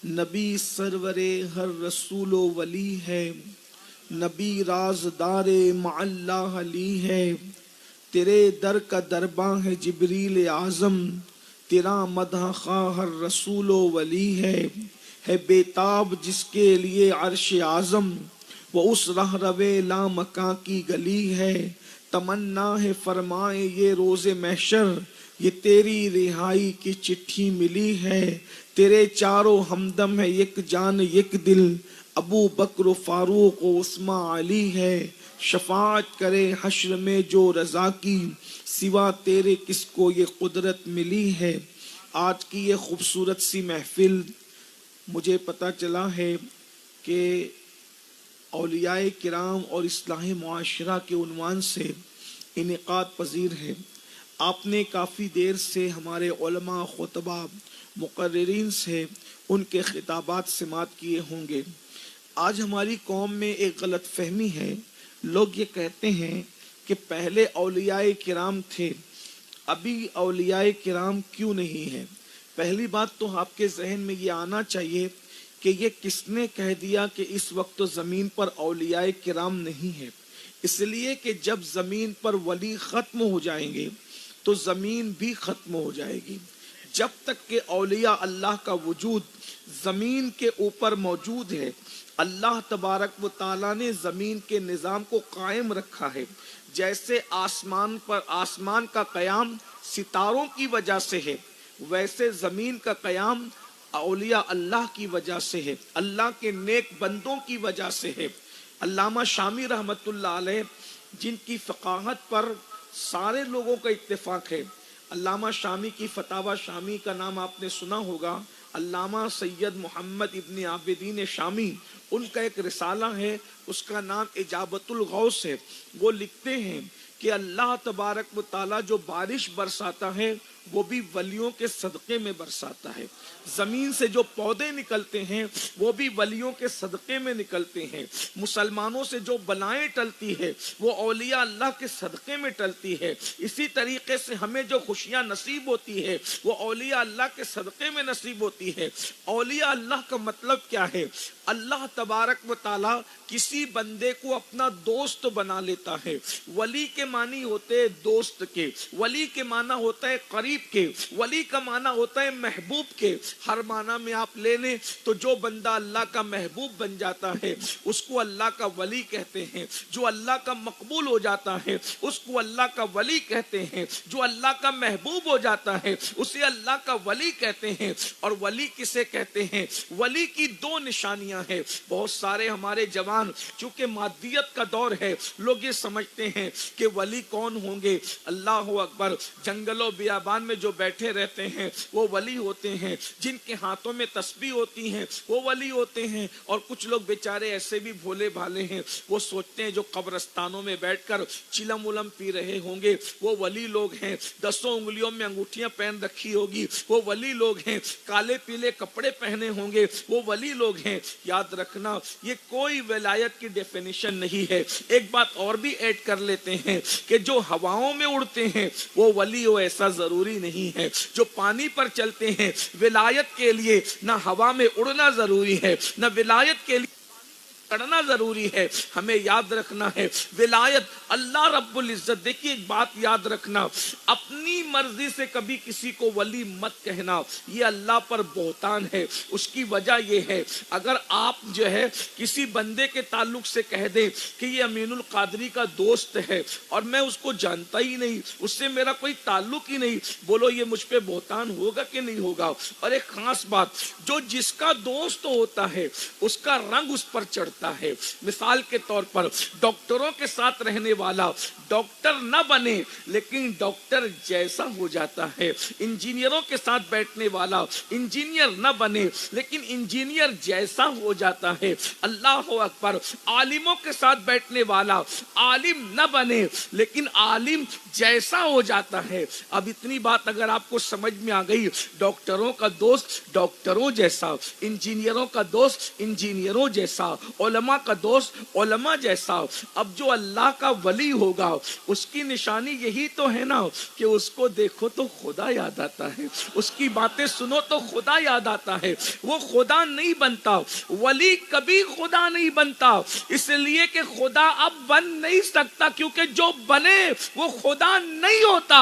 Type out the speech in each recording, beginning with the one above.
نبی سرورے ہر رسول و ولی ہے، نبی رازدار مع اللہ علی ہے، تیرے در کا درباں ہے جبریل اعظم، تیرا مدح خواہ ہر رسول و ولی ہے بےتاب جس کے لیے عرش اعظم، وہ اس رہ روے لا مکاں کی گلی ہے، تمنا ہے فرمائے یہ روز محشر، یہ تیری رہائی کی چٹھی ملی ہے، تیرے چاروں ہمدم ہے یک جان یک دل، ابو بکر و فاروق و عثمان علی ہے، شفاعت کرے حشر میں جو رضا کی، سوا تیرے کس کو یہ قدرت ملی ہے۔ آج کی یہ خوبصورت سی محفل مجھے پتہ چلا ہے کہ اولیاء کرام اور اصلاح معاشرہ کے عنوان سے انعقاد پذیر ہے۔ آپ نے کافی دیر سے ہمارے علماء، خطبہ، مقررین سے ان کے خطابات سماعت کیے ہوں گے۔ آج ہماری قوم میں ایک غلط فہمی ہے، لوگ یہ کہتے ہیں کہ پہلے اولیاء کرام تھے، ابھی اولیاء کرام کیوں نہیں ہیں؟ پہلی بات تو آپ کے ذہن میں یہ آنا چاہیے کہ یہ کس نے کہہ دیا کہ اس وقت زمین پر اولیاء کرام نہیں ہے؟ اس لیے کہ جب زمین پر ولی ختم ہو جائیں گے تو زمین بھی ختم ہو جائے گی۔ جب تک کہ اولیاء اللہ کا وجود زمین کے اوپر موجود ہے، اللہ تبارک و تعالیٰ نے زمین کے نظام کو قائم رکھا ہے۔ جیسے آسمان کا قیام ستاروں کی وجہ سے ہے، ویسے زمین کا قیام اولیاء اللہ کی وجہ سے ہے، اللہ کے نیک بندوں کی وجہ سے ہے۔ علامہ شامی رحمت اللہ علیہ، جن کی فقاہت پر سارے لوگوں کا اتفاق ہے، علامہ شامی کی فتاوی شامی کا نام آپ نے سنا ہوگا، علامہ سید محمد ابن عابدین شامی، ان کا ایک رسالہ ہے، اس کا نام اجابت الغوث ہے۔ وہ لکھتے ہیں کہ اللہ تبارک و تعالیٰ جو بارش برساتا ہے وہ بھی ولیوں کے صدقے میں برساتا ہے، زمین سے جو پودے نکلتے ہیں وہ بھی ولیوں کے صدقے میں نکلتے ہیں، مسلمانوں سے جو بلائیں ٹلتی ہے وہ اولیاء اللہ کے صدقے میں ٹلتی ہے، اسی طریقے سے ہمیں جو خوشیاں نصیب ہوتی ہے وہ اولیاء اللہ کے صدقے میں نصیب ہوتی ہے۔ اولیاء اللہ کا مطلب کیا ہے؟ اللہ تبارک و تعالیٰ کسی بندے کو اپنا دوست بنا لیتا ہے۔ ولی کے معنی ہوتے ہیں دوست کے، ولی کے معنی ہوتا ہے قریب کے، ولی کا معنی ہوتا ہے محبوب کے۔ ہر معنی میں آپ لے لیں تو جو بندہ اللہ کا محبوب بن جاتا ہے اس کو اللہ کا ولی کہتے ہیں، جو اللہ کا مقبول ہو جاتا ہے اس کو اللہ کا ولی کہتے ہیں، جو اللہ کا محبوب ہو جاتا ہے اسے اللہ کا ولی کہتے ہیں۔ اور ولی کسے کہتے ہیں؟ ولی کی دو نشانیاں ہیں۔ بہت سارے ہمارے جوان، چونکہ مادیت کا دور ہے، لوگ یہ سمجھتے ہیں کہ ولی کون ہوں گے؟ اللہ اکبر، جنگلوں بیابان میں جو بیٹھے رہتے ہیں وہ ولی ہوتے ہیں، جن کے ہاتھوں میں تسبیح ہوتی ہیں وہ ولی ہوتے ہیں۔ اور کچھ لوگ بیچارے ایسے بھی بھولے بھالے ہیں، وہ سوچتے ہیں جو قبرستانوں میں بیٹھ کر چلم ولم پی رہے ہوں گے وہ ولی لوگ ہیں، 10 انگلیوں میں انگوٹھیاں پہن رکھی ہوگی وہ ولی لوگ ہیں، کالے پیلے کپڑے پہنے ہوں گے وہ ولی لوگ ہیں۔ یاد رکھنا یہ کوئی ولایت کی ڈیفینیشن نہیں ہے۔ ایک بات اور بھی ایڈ کر لیتے ہیں کہ جو ہواؤں میں اڑتے ہیں وہ ولی ہو ایسا ضروری نہیں ہے، جو پانی پر چلتے ہیں ولایت کے لیے نہ ہوا میں اڑنا ضروری ہے نہ ولایت کے لیے کرنا ضروری ہے۔ ہمیں یاد رکھنا ہے ولایت اللہ رب العزت، دیکھیے ایک بات یاد رکھنا، اپنی مرضی سے کبھی کسی کو ولی مت کہنا، یہ اللہ پر بہتان ہے۔ اس کی وجہ یہ ہے اگر آپ جو ہے کسی بندے کے تعلق سے کہہ دیں کہ یہ امین القادری کا دوست ہے اور میں اس کو جانتا ہی نہیں، اس سے میرا کوئی تعلق ہی نہیں، بولو یہ مجھ پہ بہتان ہوگا کہ نہیں ہوگا؟ اور ایک خاص بات، جو جس کا دوست ہوتا ہے اس کا رنگ اس پر چڑھتا ہے۔ مثال کے طور پر ڈاکٹروں کے ساتھ رہنے والا ڈاکٹر نہ بنے لیکن ڈاکٹر جیسا ہو جاتا ہے، انجینئروں کے ساتھ بیٹھنے والا انجینئر نہ بنے لیکن انجینئر جیسا ہو جاتا ہے۔ اللہ اکبر، عالموں کے ساتھ بیٹھنے والا عالم نہ بنے لیکن عالم جیسا ہو جاتا ہے۔ اب اتنی بات اگر آپ کو سمجھ میں آ گئی، ڈاکٹروں کا دوست ڈاکٹروں جیسا، انجینئروں کا دوست انجینئروں جیسا، علماء کا دوست علماء جیسا ہو. اب جو اللہ کا ولی ہوگا اس کی نشانی یہی تو ہے نا کہ اس کو دیکھو تو خدا یاد آتا ہے, اس کی باتیں سنو تو خدا یاد آتا ہے. وہ خدا نہیں بنتا, ولی کبھی خدا نہیں بنتا, اس لیے کہ خدا اب بن نہیں سکتا, کیونکہ جو بنے وہ خدا نہیں ہوتا,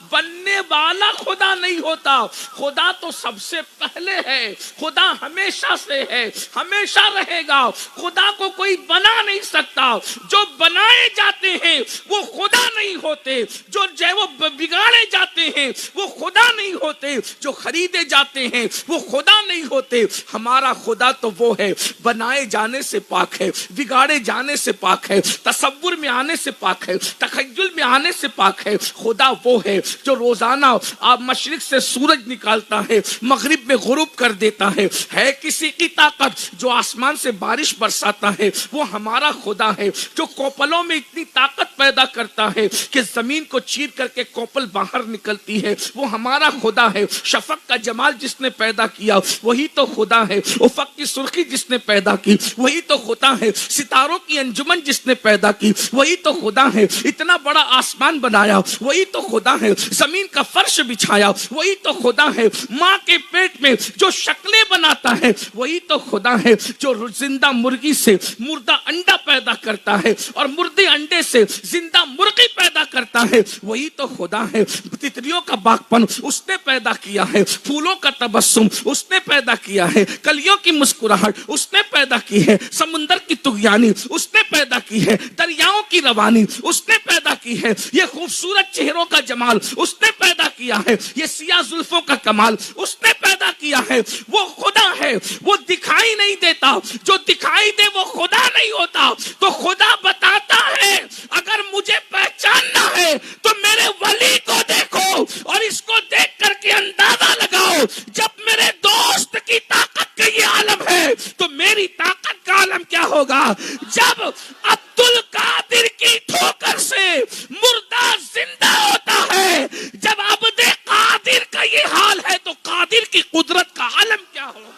بننے والا خدا نہیں ہوتا. خدا تو سب سے پہلے ہے, خدا ہمیشہ سے ہے, ہمیشہ رہے گا. خدا کو کوئی بنا نہیں سکتا. جو بنائے جاتے ہیں وہ خدا نہیں ہوتے, جو وہ بگاڑے جاتے ہیں وہ خدا نہیں ہوتے, جو خریدے جاتے ہیں وہ خدا نہیں ہوتے. ہمارا خدا تو وہ ہے بنائے جانے سے پاک ہے, بگاڑے جانے سے پاک ہے, تصور میں آنے سے پاک ہے, تخیل میں آنے سے پاک ہے. خدا وہ ہے جو روزانہ آپ مشرق سے سورج نکالتا ہے, مغرب میں غروب کر دیتا ہے. ہے کسی کی طاقت جو آسمان سے بارش برساتا ہے, وہ ہمارا خدا ہے. جو کوپلوں میں اتنی طاقت پیدا کرتا ہے کہ زمین کو چیر کر کے کوپل باہر نکلتی ہے, وہ ہمارا خدا ہے. شفق کا جمال جس نے پیدا کیا وہی تو خدا ہے. افق کی سرخی جس نے پیدا کی وہی تو خدا ہے. ستاروں کی انجمن جس نے پیدا کی وہی تو خدا ہے. اتنا بڑا آسمان بنایا وہی تو خدا ہے. زمین کا فرش بچھایا وہی تو خدا ہے. ماں کے پیٹ میں جو شکلیں بناتا ہے وہی تو خدا ہے. جو زندہ مرغی سے مردہ انڈا پیدا کرتا ہے اور مردے انڈے سے زندہ مرغی پیدا کرتا ہے وہی تو خدا ہے. تتریوں کا باغپن اس نے پیدا کیا ہے, پھولوں کا تبسم اس نے پیدا کیا ہے, کلیوں کی مسکراہٹ اس نے پیدا کی ہے, سمندر کی طغیانی اس نے پیدا کی ہے, دریاؤں کی روانی اس نے پیدا کی ہے, یہ خوبصورت چہروں کا جمال اس نے پیدا کیا ہے, یہ سیاہ زلفوں کا کمال اس نے پیدا کیا ہے. وہ خدا ہے, وہ دکھائی نہیں دیتا, جو دکھائی دے وہ خدا نہیں ہوتا. تو خدا بتاتا ہے اگر مجھے پہچاننا ہے تو میرے ولی کو دیکھو اور اس کو دیکھ کر کے اندازہ لگاؤ. جب میرے دوست کی طاقت کا یہ عالم ہے تو میری طاقت کا عالم کیا ہوگا. جب عبد القادر کی ٹھوکر سے مردہ زندہ ہوتا ہے, جب عبد قادر کا یہ حال ہے تو قادر کی قدرت کا عالم کیا ہوگا,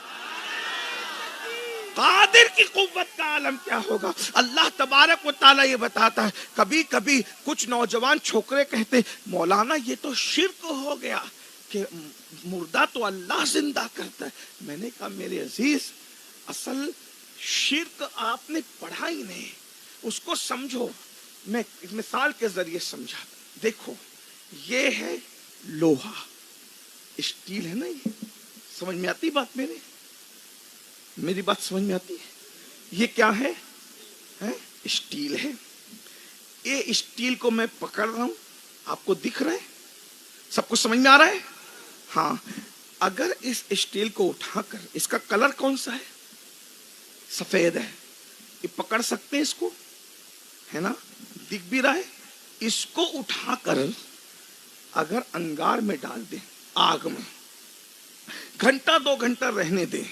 قادر کی قوت کا عالم کیا ہوگا. اللہ تبارک و تعالی یہ بتاتا ہے. کبھی کبھی کچھ نوجوان چھوکرے کہتے مولانا یہ تو شرک ہو گیا کہ مردہ تو اللہ زندہ کرتا ہے. میں نے کہا میرے عزیز اصل شرک آپ نے پڑھا ہی نہیں, اس کو سمجھو. میں مثال کے ذریعے سمجھا. دیکھو یہ ہے لوہا, اسٹیل ہے نا, یہ سمجھ میں آتی بات, میری بات سمجھ میں آتی ہے. یہ کیا ہے, اسٹیل ہے. یہ اسٹیل کو میں پکڑ رہا ہوں, آپ کو دکھ رہا ہے, سب کچھ سمجھ میں آ رہا ہے. ہاں اگر اس اسٹیل کو اٹھا کر, اس کا کلر کون سا ہے, سفید ہے, یہ پکڑ سکتے ہیں اس کو, ہے نا, دکھ بھی رہا ہے. اس کو اٹھا کر اگر انگار میں ڈال دیں, آگ میں گھنٹہ 2 گھنٹہ رہنے دیں,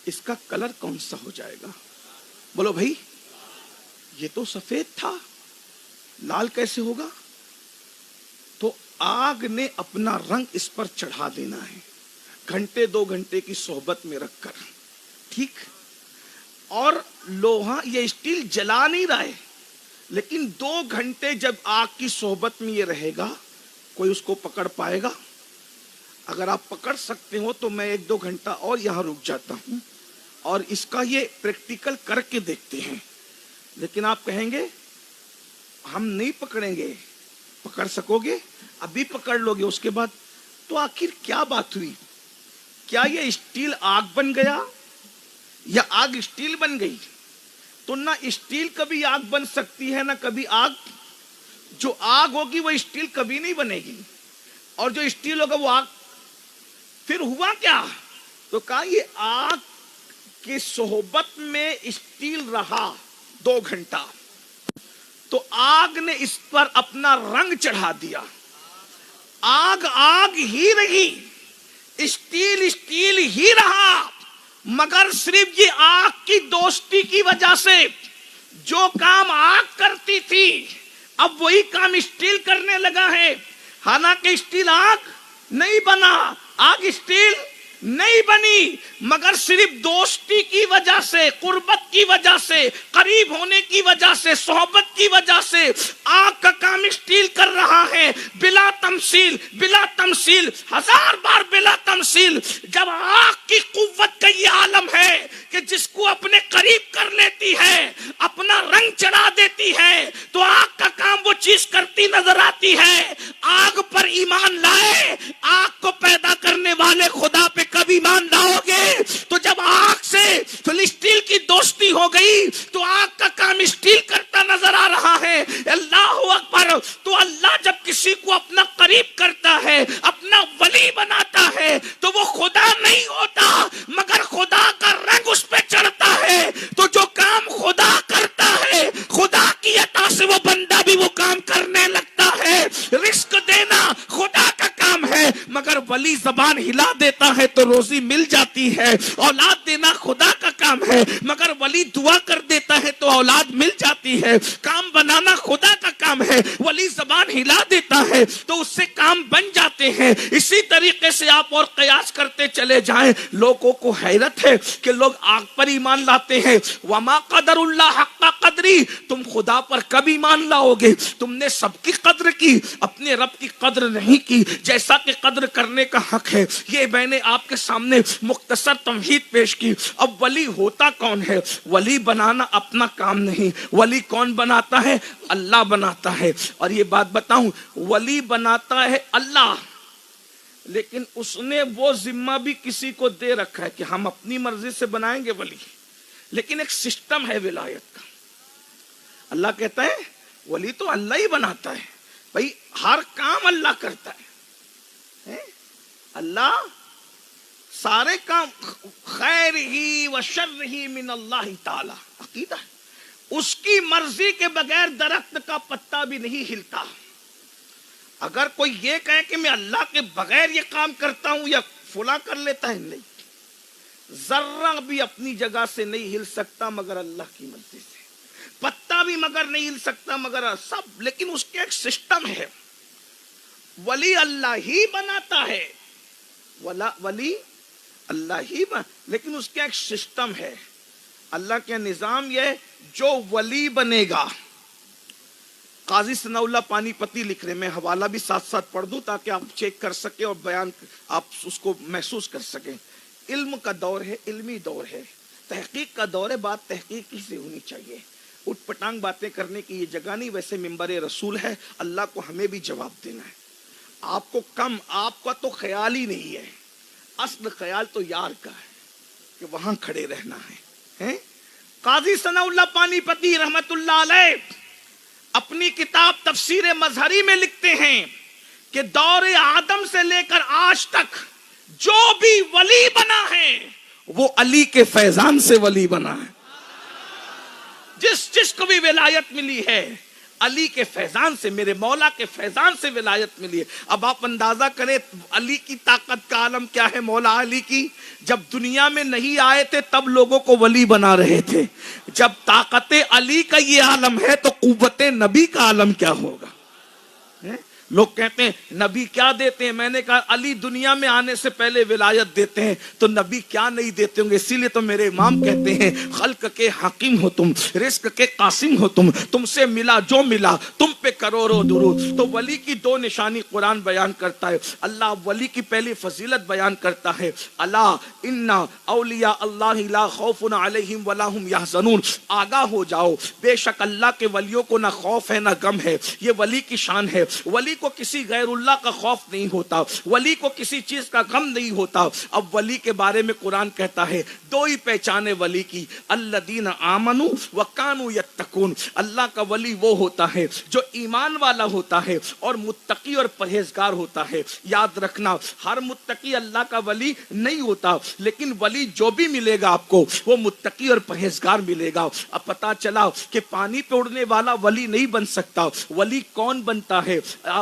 اس کا کلر کون سا ہو جائے گا؟ بولو بھائی, یہ تو سفید تھا, لال کیسے ہوگا؟ تو آگ نے اپنا رنگ اس پر چڑھا دینا ہے, گھنٹے 2 گھنٹے کی صحبت میں رکھ کر, ٹھیک. اور لوہا یہ اسٹیل جلا نہیں رہا ہے, لیکن 2 گھنٹے جب آگ کی صحبت میں یہ رہے گا, کوئی اس کو پکڑ پائے گا؟ اگر آپ پکڑ سکتے ہو تو میں 1-2 گھنٹہ اور یہاں رک جاتا ہوں اور اس کا یہ پریکٹیکل کر کے دیکھتے ہیں. لیکن آپ کہیں گے ہم نہیں پکڑیں گے. پکڑ سکو گے, ابھی پکڑ لو گے, اس کے بعد تو آخر کیا بات ہوئی؟ کیا یہ اسٹیل آگ بن گیا یا آگ اسٹیل بن گئی؟ تو نہ اسٹیل کبھی آگ بن سکتی ہے, نہ کبھی آگ, جو آگ ہوگی وہ اسٹیل کبھی نہیں بنے گی, اور جو اسٹیل ہوگا وہ آگ. پھر ہوا کیا؟ تو کہا یہ آگ کی صحبت میں اسٹیل رہا 2 گھنٹہ, تو آگ نے اس پر اپنا رنگ چڑھا دیا. آگ ہی رہی, اسٹیل ہی رہا, مگر صرف یہ آگ کی دوستی کی وجہ سے جو کام آگ کرتی تھی اب وہی کام اسٹیل کرنے لگا ہے. حالانکہ اسٹیل آگ نہیں بنا, آگ اسٹیل نہیں بنی مگر صرف دوستی کی وجہ سے، قربت کی وجہ سے، قریب ہونے کی وجہ سے، صحبت کی وجہ سے آگ کا کام اسٹیل کر رہا ہے، بلا تمثیل، بلا تمثیل، ہزار بار بلا تمثیل۔ جب آگ کی قوت کا یہ عالم ہے کہ جس کو اپنے قریب کر لیتی ہے، اپنا رنگ چڑھا دیتی ہے، تو آگ کا کام وہ چیز کرتی نظر آتی ہے۔ آگ پر ایمان لائے، آگ کو پیدا کرنے والے خدا پہ کب ایمان لاؤ گے؟ تو جب آگ سے فلسطین کی دوستی ہو گئی تو آگ کا کام اسٹیل کرتا نظر آ رہا ہے۔ اللہ اکبر۔ تو اللہ جب کسی کو اپنا قریب کرتا ہے، اپنا ولی بناتا ہے، تو وہ خدا نہیں ہوتا مگر خدا کا رنگ اس پہ چڑھتا ہے۔ تو جو کام خدا کرتا ہے، خدا کی عطا سے وہ بندہ بھی وہ کام کرنے لگتا ہے۔ رزق دینا خدا کا کام ہے مگر ولی زبان ہلا دیتا ہے تو روزی مل جاتی ہے۔ اولاد دینا خدا کا کام ہے مگر ولی دعا کر دیتا ہے تو اولاد مل جاتی ہے۔ کام بنانا خدا کا کام ہے، ولی زبان ہلا دیتا ہے تو اس سے کام بن جاتے ہیں۔ اسی طریقے سے آپ اور قیاس کرتے چلے جائیں۔ لوگوں کو حیرت ہے کہ لوگ آگ پر ایمان لاتے ہیں۔ وما قدر اللہ حق قدری، تم خدا پر کب ایمان لاؤ گے؟ تم نے سب کی قدر کی، اپنے رب کی قدر نہیں کی جیسا کہ قدر کرنے کا حق ہے۔ یہ میں نے آپ کے سامنے مختصر تمہید پیش کی۔ اب ولی ہوتا کون ہے؟ ولی بنانا اپنا کام نہیں۔ ولی کون بناتا ہے؟ اللہ بناتا ہے۔ اور یہ بات بتاؤں، ولی بناتا ہے اللہ، لیکن اس نے وہ ذمہ بھی کسی کو دے رکھا ہے کہ ہم اپنی مرضی سے بنائیں گے ولی، لیکن ایک سسٹم ہے ولایت کا۔ اللہ کہتا ہے ولی تو اللہ ہی بناتا ہے، بھائی ہر کام اللہ کرتا ہے۔ اللہ سارے کام خیر ہی و شر ہی من اللہ تعالی، عقیدہ ہے۔ اس کی مرضی کے بغیر درخت کا پتا بھی نہیں ہلتا۔ اگر کوئی یہ کہے کہ میں اللہ کے بغیر یہ کام کرتا ہوں یا فلاں کر لیتا ہے، نہیں، ذرہ بھی اپنی جگہ سے نہیں ہل سکتا مگر اللہ کی مرضی سے، پتا بھی مگر نہیں ہل سکتا مگر سب، لیکن اس کے ایک سسٹم ہے۔ ولی اللہ ہی بناتا ہے، ولی اللہ ہی لیکن اس کا ایک سسٹم ہے۔ اللہ کا نظام یہ، جو ولی بنے گا، قاضی ثناء اللہ پانی پتی لکھ رہے، میں حوالہ بھی ساتھ ساتھ پڑھ دوں تاکہ آپ چیک کر سکیں اور بیان آپ اس کو محسوس کر سکیں۔ علم کا دور ہے، علمی دور ہے، تحقیق کا دور ہے، بات تحقیقی سے ہونی چاہیے۔ اٹھ پٹانگ باتیں کرنے کی یہ جگہ نہیں، ویسے ممبر رسول ہے، اللہ کو ہمیں بھی جواب دینا ہے۔ آپ کو کم، آپ کا تو خیال ہی نہیں ہے، اصل خیال تو یار کا ہے کہ وہاں کھڑے رہنا ہے۔ قاضی ثناء اللہ پانی پتی رحمت اللہ علیہ اپنی کتاب تفسیر مظہری میں لکھتے ہیں کہ دور آدم سے لے کر آج تک جو بھی ولی بنا ہے وہ علی کے فیضان سے ولی بنا ہے۔ جس کو بھی ولایت ملی ہے علی کے فیضان سے، میرے مولا کے فیضان سے ولایت ملی ہے۔ اب آپ اندازہ کریں علی کی طاقت کا عالم کیا ہے۔ مولا علی کی جب دنیا میں نہیں آئے تھے تب لوگوں کو ولی بنا رہے تھے، جب طاقت علی کا یہ عالم ہے تو قوت نبی کا عالم کیا ہوگا؟ لوگ کہتے ہیں نبی کیا دیتے ہیں، میں نے کہا علی دنیا میں آنے سے پہلے ولایت دیتے ہیں تو نبی کیا نہیں دیتے ہوں گے۔ اسی لیے تو میرے امام کہتے ہیں خلق کے حاکم ہو تم، رزق کے قاسم ہو تم سے ملا جو ملا تم پہ کروڑوں درود۔ تو ولی کی دو نشانی قرآن بیان کرتا ہے۔ اللہ ولی کی پہلی فضیلت بیان کرتا ہے، الا ان اولیاء اللہ لا خوف علیہم ولا هم یحزنون، آگاہ ہو جاؤ بے شک اللہ کے ولیوں کو نہ خوف ہے نہ غم ہے۔ یہ ولی کی شان ہے۔ ولی کو کسی غیر اللہ کا خوف نہیں ہوتا، ولی کو کسی چیز کا غم نہیں ہوتا۔ اب ولی کے بارے میں قرآن کہتا ہے دو ہی پہچانے ولی کی، الذین آمنوا وکانوا یتقون۔ اللہ کا ولی وہ ہوتا ہے جو ایمان والا ہوتا ہے اور متقی اور پرہیزگار ہوتا ہے۔ یاد رکھنا ہر متقی اللہ کا ولی نہیں ہوتا، لیکن ولی جو بھی ملے گا آپ کو وہ متقی اور پرہیزگار ملے گا۔ اب پتا چلا کہ پانی پہ اڑنے والا ولی نہیں بن سکتا۔ ولی کون بنتا ہے؟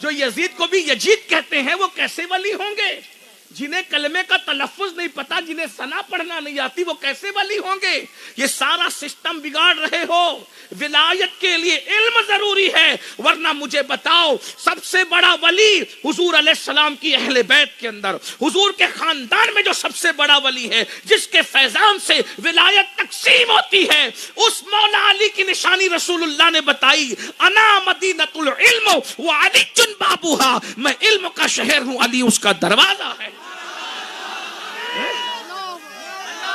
جو یزید کو بھی یزید کہتے ہیں وہ کیسے ولی ہوں گے؟ جنہیں کلمے کا تلفظ نہیں پتا، جنہیں ثنا پڑھنا نہیں آتی، وہ کیسے ولی ہوں گے؟ یہ سارا سسٹم بگاڑ رہے ہو۔ ولایت کے لیے علم ضروری ہے، ورنہ مجھے بتاؤ سب سے بڑا ولی حضور علیہ السلام کی اہل بیت کے اندر، حضور کے خاندان میں جو سب سے بڑا ولی ہے، جس کے فیضان سے ولایت تقسیم ہوتی ہے، اس مولا علی کی نشانی رسول اللہ نے بتائی، انا مدینۃ العلم وعلی بابوہا، میں علم کا شہر ہوں، علی اس کا دروازہ ہے۔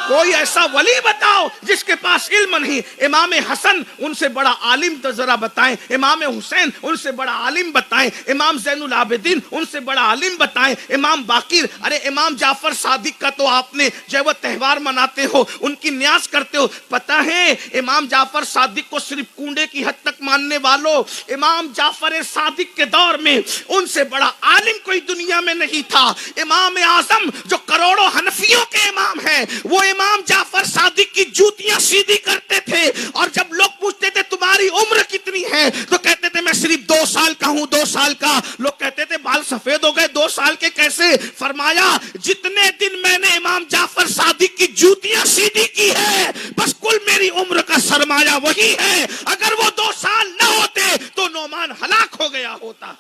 کوئی ایسا ولی بتاؤ جس کے پاس علم نہیں۔ امام حسن ان سے بڑا عالم تو ذرا بتائیں، امام حسین ان سے بڑا عالم بتائیں، امام زین العابدین ان سے بڑا عالم بتائیں، امام باقر، ارے امام جعفر صادق کا تو آپ نے جو وہ تہوار مناتے ہو، ان کی نیاز کرتے ہو، پتہ ہے امام جعفر صادق کو صرف کنڈے کی حد تک ماننے والوں، امام جعفر صادق کے دور میں ان سے بڑا عالم کوئی دنیا میں نہیں تھا۔ امام اعظم جو کروڑوں حنفیوں کے امام ہیں، وہ امام جعفر صادق کی جوتیاں سیدھی کرتے تھے، اور جب لوگ پوچھتے تھے تمہاری عمر کتنی ہے تو کہتے تھے میں صرف 2 سال کا ہوں، 2 سال کا۔ لوگ کہتے تھے بال سفید ہو گئے، 2 سال کے کیسے؟ فرمایا جتنے دن میں نے امام جعفر صادق کی جوتیاں سیدھی کی ہے، بس کل میری عمر کا سرمایہ وہی ہے۔ اگر وہ 2 سال نہ ہوتے تو نعمان ہلاک ہو گیا ہوتا۔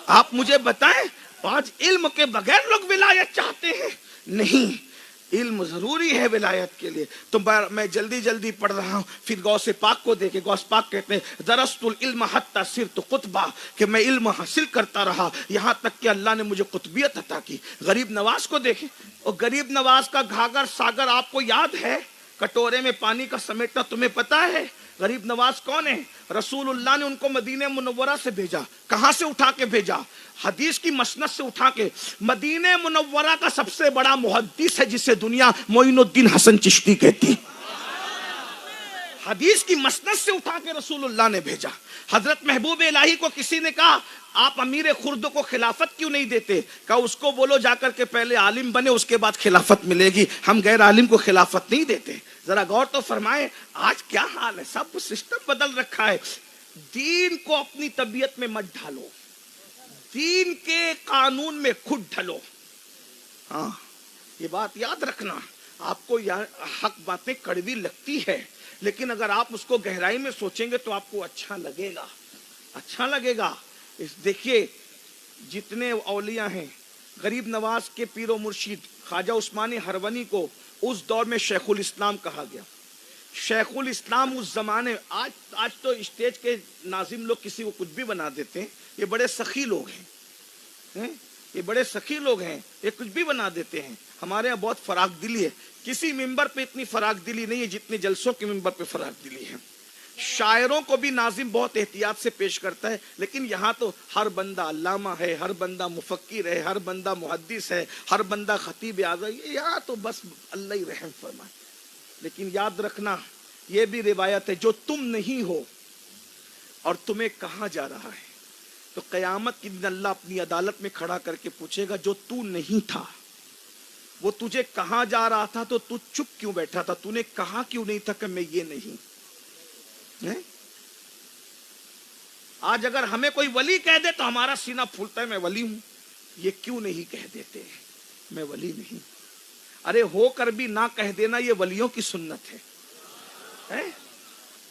آپ مجھے بتائیں آج علم کے بغیر لوگ ولایت چاہتے ہیں؟ نہیں، علم ضروری ہے ولایت کے لیے۔ تو میں جلدی پڑھ رہا ہوں، پھر غوث پاک کو دیکھیں۔ غوث پاک کہتے ہیں درست العلم حتی صرت قطبہ، کہ میں علم حاصل کرتا رہا یہاں تک کہ اللہ نے مجھے قطبیت عطا کی۔ غریب نواز کو دیکھیں، اور غریب نواز کا گھاگھر ساگر آپ کو یاد ہے؟ کٹورے میں پانی کا سمیٹنا تمہیں پتا ہے؟ غریب نواز کون ہے؟ رسول اللہ نے ان کو مدینہ منورہ سے بھیجا۔ کہاں سے اٹھا کے بھیجا؟ حدیث کی مسند سے اٹھا کے۔ مدینہ منورہ کا سب سے بڑا محدث ہے جسے دنیا معین الدین حسن چشتی کہتی۔ حدیث کی مسند سے اٹھا کے رسول اللہ نے بھیجا۔ حضرت محبوب الہی کو کسی نے کہا آپ امیر خرد کو خلافت کیوں نہیں دیتے؟ کہا اس کو بولو جا کر کے پہلے عالم بنے، اس کے بعد خلافت ملے گی، ہم غیر عالم کو خلافت نہیں دیتے۔ ذرا غور تو فرمائیں آج کیا حال ہے، سب سسٹم بدل رکھا ہے۔ دین کو اپنی طبیعت میں مت ڈھالو، دین کے قانون میں خود ڈھلو۔ ہاں یہ بات یاد رکھنا، آپ کو حق باتیں کڑوی لگتی ہے، لیکن اگر آپ اس کو گہرائی میں سوچیں گے تو آپ کو اچھا لگے گا، اچھا لگے گا۔ دیکھیے جتنے اولیاء ہیں، غریب نواز کے پیر و مرشد خواجہ عثمان ہرونی کو اس دور میں شیخ الاسلام کہا گیا۔ شیخ الاسلام اس زمانے، آج تو اسٹیج کے ناظم لوگ کسی کو کچھ بھی بنا دیتے ہیں، یہ بڑے سخی لوگ ہیں، یہ بڑے سخی لوگ ہیں، یہ کچھ بھی بنا دیتے ہیں۔ ہمارے یہاں بہت فراخ دلی ہے، کسی ممبر پہ اتنی فراخ دلی نہیں ہے جتنے جلسوں کے ممبر پہ فراخ دلی ہے۔ شاعروں کو بھی ناظم بہت احتیاط سے پیش کرتا ہے، لیکن یہاں تو ہر بندہ علامہ ہے، ہر بندہ مفکر ہے، ہر بندہ محدث ہے، ہر بندہ خطیب اعظم، یہاں تو بس اللہ ہی رحم فرمائے۔ لیکن یاد رکھنا یہ بھی روایت ہے جو تم نہیں ہو اور تمہیں کہاں جا رہا ہے، تو قیامت کے دن اللہ اپنی عدالت میں کھڑا کر کے پوچھے گا جو تو نہیں تھا وہ تجھے کہاں جا رہا تھا تو تو چپ کیوں بیٹھا تھا، تو نے کہا کیوں نہیں تھا کہ میں یہ نہیں۔ آج اگر ہمیں کوئی ولی کہہ دے تو ہمارا سینہ پھولتا ہے، میں ولی ہوں، یہ کیوں نہیں کہہ دیتے میں ولی نہیں؟ ارے ہو کر بھی نہ کہہ دینا یہ ولیوں کی سنت ہے،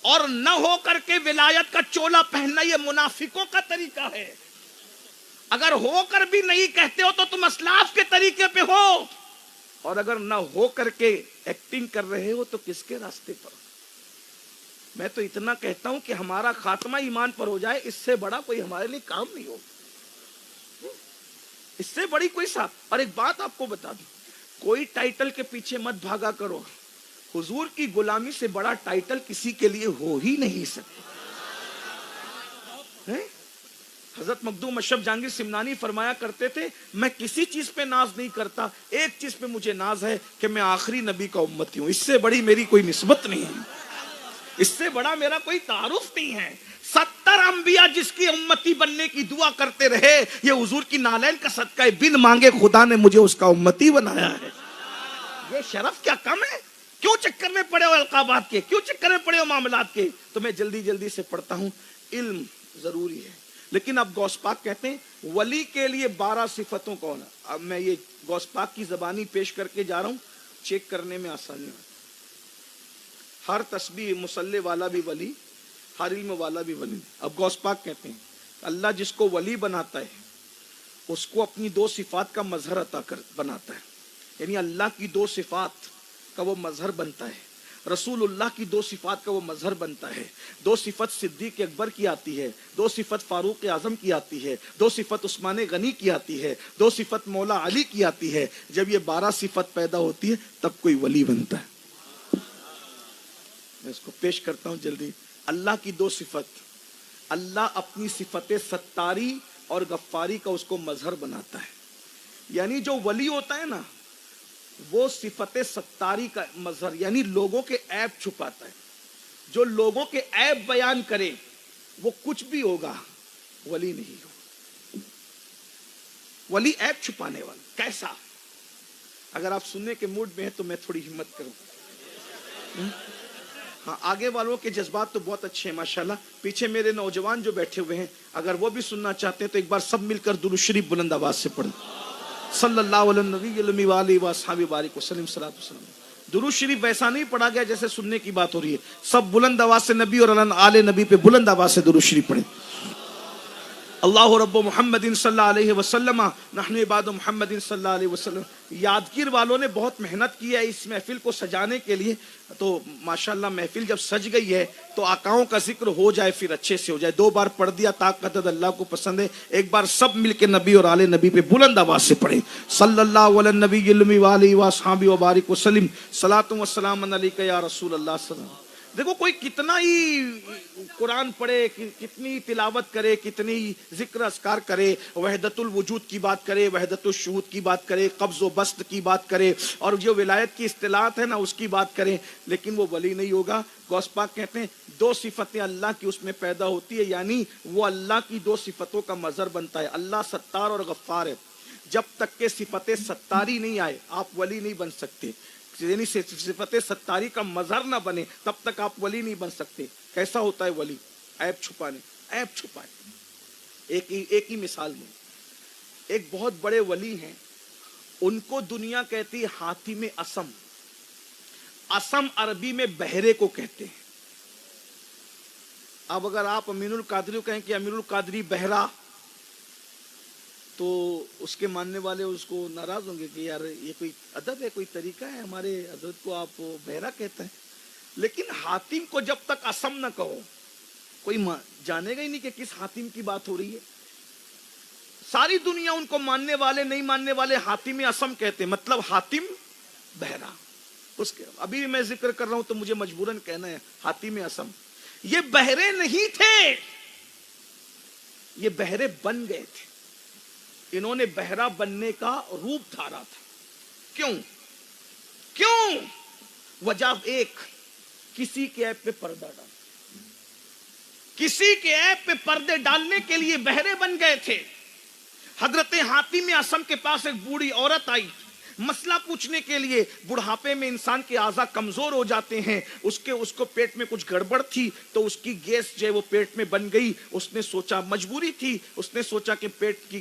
اور نہ ہو کر کے ولایت کا چولا پہننا یہ منافقوں کا طریقہ ہے۔ اگر ہو کر بھی نہیں کہتے ہو تو تم اسلاف کے طریقے پہ ہو، اور اگر نہ ہو کر کے ایکٹنگ کر رہے ہو تو کس کے راستے پر؟ میں تو اتنا کہتا ہوں کہ ہمارا خاتمہ ایمان پر ہو جائے، اس سے بڑا کوئی ہمارے لیے کام نہیں ہو، اس سے بڑی کوئی صاحب۔ اور ایک بات آپ کو بتا دوں، کوئی ٹائٹل کے پیچھے مت بھاگا کرو، حضور کی غلامی سے بڑا ٹائٹل کسی کے لیے ہو ہی نہیں سکتا۔ حضرت مخدوم اشرف جہانگیر سمنانی فرمایا کرتے تھے میں کسی چیز پہ ناز نہیں کرتا، ایک چیز پہ مجھے ناز ہے کہ میں آخری نبی کا امتی ہوں، اس سے بڑی میری کوئی نسبت نہیں ہے، اس سے بڑا میرا کوئی تعارف نہیں ہے۔ 70 انبیاء جس کی امتی بننے کی دعا کرتے رہے، یہ حضور کی نالین کا صدقہ ہے، بن مانگے خدا نے مجھے اس کا امتی بنایا ہے۔ یہ شرف کیا کم ہے؟ کیوں چکر میں پڑے ہو القابات کے، کیوں چکر میں پڑے ہو معاملات کے؟ تو میں جلدی سے پڑھتا ہوں۔ علم ضروری ہے، لیکن اب غوث پاک کہتے ہیں ولی کے لیے 12 صفتوں کا ہونا. اب میں یہ غوث پاک کی زبانی پیش کر کے جا رہا ہوں, چیک کرنے میں آسانی ہو. ہر تسبیح مصلی والا بھی ولی, ہر علم والا بھی ولی. اب غوث پاک کہتے ہیں اللہ جس کو ولی بناتا ہے اس کو اپنی 2 صفات کا مظہر عطا بناتا ہے. یعنی اللہ کی 2 صفات کا وہ مظہر بنتا ہے, رسول اللہ کی 2 صفات کا وہ مظہر بنتا ہے. 2 صفت صدیق اکبر کی آتی ہے, 2 صفت فاروق اعظم کی آتی ہے, 2 صفت عثمان غنی کی آتی ہے, 2 صفت مولا علی کی آتی ہے. جب یہ 12 صفت پیدا ہوتی ہے تب کوئی ولی بنتا ہے. میں اس کو پیش کرتا ہوں جلدی. اللہ کی 2 صفت, اللہ اپنی صفت ستاری اور غفاری کا اس کو مظہر بناتا ہے. یعنی جو ولی ہوتا ہے نا وہ صفت ستاری کا مظہر, یعنی لوگوں کے عیب چھپاتا ہے. جو لوگوں کے عیب بیان کرے وہ کچھ بھی ہوگا, ولی نہیں ہوگا. ولی عیب چھپانے والا کیسا؟ اگر آپ سننے کے موڈ میں ہیں تو میں تھوڑی ہمت کروں. ہاں, آگے والوں کے جذبات تو بہت اچھے ہیں ماشاءاللہ. پیچھے میرے نوجوان جو بیٹھے ہوئے ہیں اگر وہ بھی سننا چاہتے ہیں تو ایک بار سب مل کر درود شریف بلند آواز سے پڑھیں. صلی اللہ علیہ نبی المی وآلہ وصحبہ بارک وسلم. صلاۃ وسلام. درود شریف ویسا نہیں پڑھا گیا جیسے سننے کی بات ہو رہی ہے. سب بلند آواز سے نبی اور آل نبی پہ بلند آواز سے درود شریف پڑھیں. اللہ رب محمد صلی اللہ علیہ وسلم نحن عباد محمد صلی اللہ علیہ وسلم. یادگیر والوں نے بہت محنت کی ہے اس محفل کو سجانے کے لیے. تو ماشاءاللہ محفل جب سج گئی ہے تو آقاؤں کا ذکر ہو جائے پھر اچھے سے ہو جائے. 2 بار پڑھ دیا طاقت اللہ کو پسند ہے. ایک بار سب مل کے نبی اور آل نبی پہ بلند آواز سے پڑھیں. صلی اللہ علیہ نبی المی وآلہ وصحبہ وبارک وسلم. صلاۃ و سلام علیک یا رسول اللہ صلی اللہ علیہ وسلم. دیکھو کوئی کتنا ہی قرآن پڑھے, کتنی تلاوت کرے, کتنی ذکر اذکار کرے, وحدت الوجود کی بات کرے, وحدت الشہود کی بات کرے, قبض و بسط کی بات کرے, اور جو ولایت کی اصطلاحات ہے نا اس کی بات کرے, لیکن وہ ولی نہیں ہوگا. غوث پاک کہتے ہیں 2 صفتیں اللہ کی اس میں پیدا ہوتی ہے, یعنی وہ اللہ کی 2 صفتوں کا مظہر بنتا ہے. اللہ ستار اور غفار ہے. جب تک کہ صفت ستاری نہیں آئے آپ ولی نہیں بن سکتے. یعنی صفت ستاری کا مظہر نہ بنے تب تک آپ ولی نہیں بن سکتے. کیسا ہوتا ہے ولی؟ عیب چھپانے, عیب چھپائے. ایک ہی مثال میں, ایک بہت بڑے ولی ہیں, ان کو دنیا کہتی ہے حاتم اسم. اسم عربی میں بہرے کو کہتے ہیں. اب اگر آپ امین القادری کو کہیں کہ امین القادری بہرا تو اس کے ماننے والے اس کو ناراض ہوں گے کہ یار یہ کوئی ادب ہے, کوئی طریقہ ہے, ہمارے حضرت کو آپ بہرا کہتے ہیں. لیکن حاتم کو جب تک اسم نہ کہو کوئی جانے گا ہی نہیں کہ کس حاتم کی بات ہو رہی ہے. ساری دنیا ان کو ماننے والے نہیں ماننے والے حاتم اسم کہتے ہیں, مطلب حاتم بہرا. اس کے ابھی میں ذکر کر رہا ہوں تو مجھے مجبوراً کہنا ہے حاتم اسم. یہ بہرے نہیں تھے, یہ بہرے بن گئے تھے. انہوں نے بہرا بننے کا روپ دھارا تھا. کیوں؟ وجہ ایک, کسی کے عیب پہ پردہ ڈال. کسی کے عیب پہ پردے ڈالنے کے لیے بہرے بن گئے تھے. حضرت حاتم اسم کے پاس ایک بوڑھی عورت آئی مسئلہ پوچھنے کے لیے. بڑھاپے میں انسان کے اعضاء کمزور ہو جاتے ہیں. اس کو پیٹ میں کچھ گڑبڑ تھی تو اس کی گیس جو ہے وہ پیٹ میں بن گئی. اس نے سوچا, مجبوری تھی, اس نے سوچا کہ پیٹ کی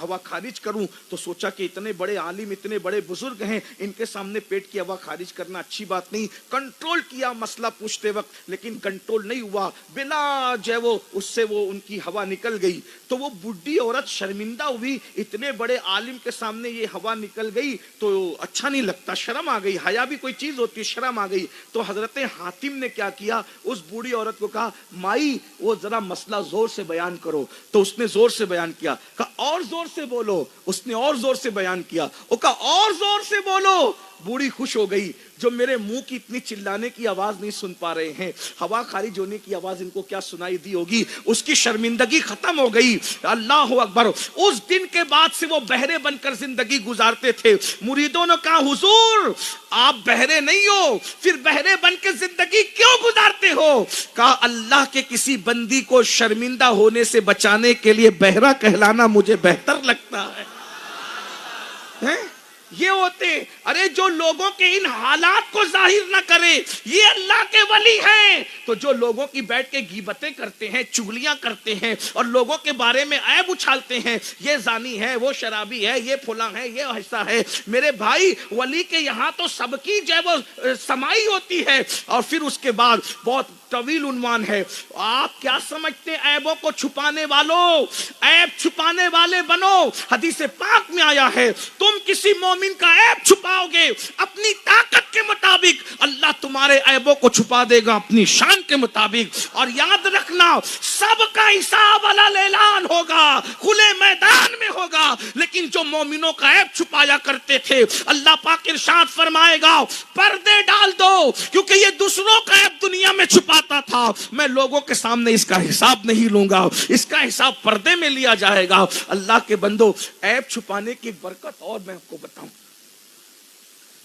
ہوا خارج کروں. تو سوچا کہ اتنے بڑے عالم, اتنے بڑے بزرگ ہیں, ان کے سامنے پیٹ کی ہوا خارج کرنا اچھی بات نہیں. کنٹرول کیا مسئلہ پوچھتے وقت, لیکن کنٹرول نہیں ہوا. بلا جو ہے وہ اس سے وہ ان کی ہوا نکل گئی. تو وہ بڈھی عورت شرمندہ ہوئی, اتنے بڑے عالم کے سامنے یہ ہوا نکل گئی تو اچھا نہیں لگتا, شرم آ گئی. حیا بھی کوئی چیز ہوتی ہے, شرم آ گئی. تو حضرت حاتم نے کیا کیا, اس بوڑھی عورت کو کہا مائی وہ ذرا مسئلہ زور سے بیان کرو. تو اس نے زور سے بیان کیا. کہا اور زور سے بولو. اس نے اور زور سے بیان کیا. وہ کہا اور زور سے بولو. بوڑھی خوش ہو گئی, جو میرے منہ کی اتنی چلانے کی آواز نہیں سن پا رہے ہیں, ہوا خارج ہونے کی آواز ان کو کیا سنائی دی ہوگی. اس کی شرمندگی ختم ہو گئی. اللہ اکبر. اس دن کے بعد سے وہ بہرے بن کر زندگی گزارتے تھے. مریدوں نے کہا حضور آپ بہرے نہیں ہو, پھر بہرے بن کے زندگی کیوں گزارتے ہو؟ کہا اللہ کے کسی بندی کو شرمندہ ہونے سے بچانے کے لیے بہرا کہلانا مجھے بہتر لگتا ہے. یہ ہوتے ارے جو لوگوں کے ان حالات کو ظاہر نہ کرے یہ اللہ کے ولی ہیں. تو جو لوگوں کی بیٹھ کے غیبتیں کرتے ہیں, چگلیاں کرتے ہیں اور لوگوں کے بارے میں عیب اچھالتے ہیں, یہ زانی ہے, وہ شرابی ہے, یہ فلاں ہے, یہ ایسا ہے, میرے بھائی ولی کے یہاں تو سب کی جو ہے وہ سمائی ہوتی ہے. اور پھر اس کے بعد بہت طویل عنوان ہے. آپ کیا سمجھتے ہیں عیبوں کو چھپانے والوں, عیب چھپانے والے بنو. حدیث پاک میں آیا ہے تم کسی مومن کا عیب چھپاؤ گے اپنی طاقت کے مطابق, اللہ تمہارے عیبوں کو چھپا دے گا اپنی شان کے مطابق. اور یاد رکھنا سب کا حساب علل اعلان ہوگا, کھلے میدان میں ہوگا. لیکن جو مومنوں کا عیب چھپایا کرتے تھے اللہ پاک ارشاد فرمائے گا پردے ڈال دو, کیونکہ یہ دوسروں کا عیب دنیا میں چھپاتا تھا, میں لوگوں کے سامنے اس کا حساب نہیں لوں گا, اس کا حساب پردے میں لیا جائے گا. اللہ کے بندو عیب چھپانے کی برکت اور میں آپ کو بتاؤں.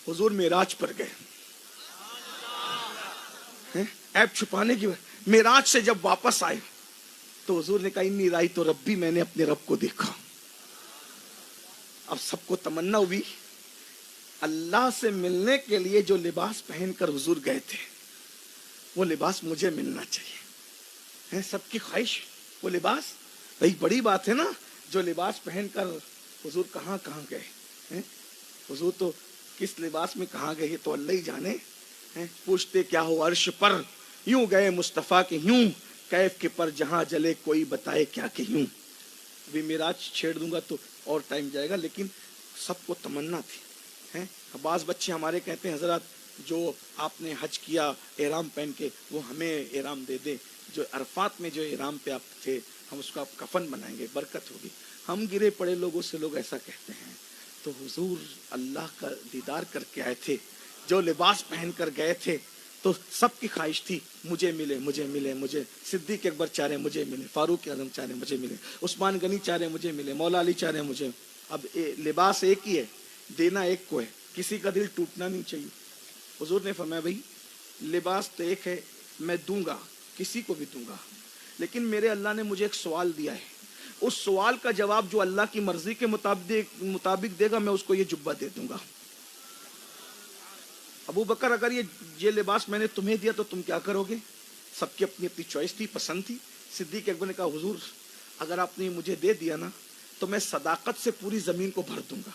حضور معراج پر گئے, عیب چھپانے کی معراج سے جب واپس آئے تو حضور نے کہا انی رأیت ربی, میں نے اپنے رب کو دیکھا. اب سب کو تمنا ہوئی اللہ سے ملنے کے لیے جو لباس پہن کر حضور گئے تھے وہ لباس مجھے ملنا چاہیے. سب کی خواہش وہ لباس. بھائی بڑی بات ہے نا, جو لباس پہن کر حضور کہاں کہاں گئے, حضور تو کس لباس میں کہاں گئے تو اللہ ہی جانے. پوچھتے کیا ہو عرش پر, یوں گئے مصطفیٰ کے یوں, کیف کے پر جہاں جلے کوئی بتائے کیا کہ یوں. ابھی معراج چھیڑ دوں گا تو اور ٹائم جائے گا, لیکن سب کو تمنا تھی. بعض بچے ہمارے کہتے ہیں حضرات جو آپ نے حج کیا احرام پہن کے وہ ہمیں احرام دے دیں, جو عرفات میں جو احرام پہ آپ تھے ہم اس کا کفن بنائیں گے, برکت ہوگی. ہم گرے پڑے لوگوں سے لوگ ایسا کہتے ہیں. تو حضور اللہ کا دیدار کر کے آئے تھے, جو لباس پہن کر گئے تھے تو سب کی خواہش تھی مجھے ملے مجھے ملے مجھے. صدیق اکبر چاہ رہے مجھے ملے, فاروق اعظم چاہ رہے مجھے ملے, عثمان غنی چاہ رہے مجھے ملے, مولا علی چاہ رہے مجھے. اب لباس ایک ہی ہے, دینا ایک کو ہے, کسی کا دل ٹوٹنا نہیں چاہیے. حضور نے فرمایا بھائی لباس تو ایک ہے, میں دوں گا کسی کو بھی دوں گا, لیکن میرے اللہ نے مجھے ایک سوال دیا ہے, اس سوال کا جواب جو اللہ کی مرضی کے مطابق دے گا میں اس کو یہ جبہ دے دوں گا. ابو بکر اگر یہ لباس میں نے تمہیں دیا تو تم کیا کرو گے؟ سب کی اپنی اپنی چوائس تھی, پسند تھی. صدیق اکبر نے کہا حضور اگر آپ نے مجھے دے دیا نا تو میں صداقت سے پوری زمین کو بھر دوں گا,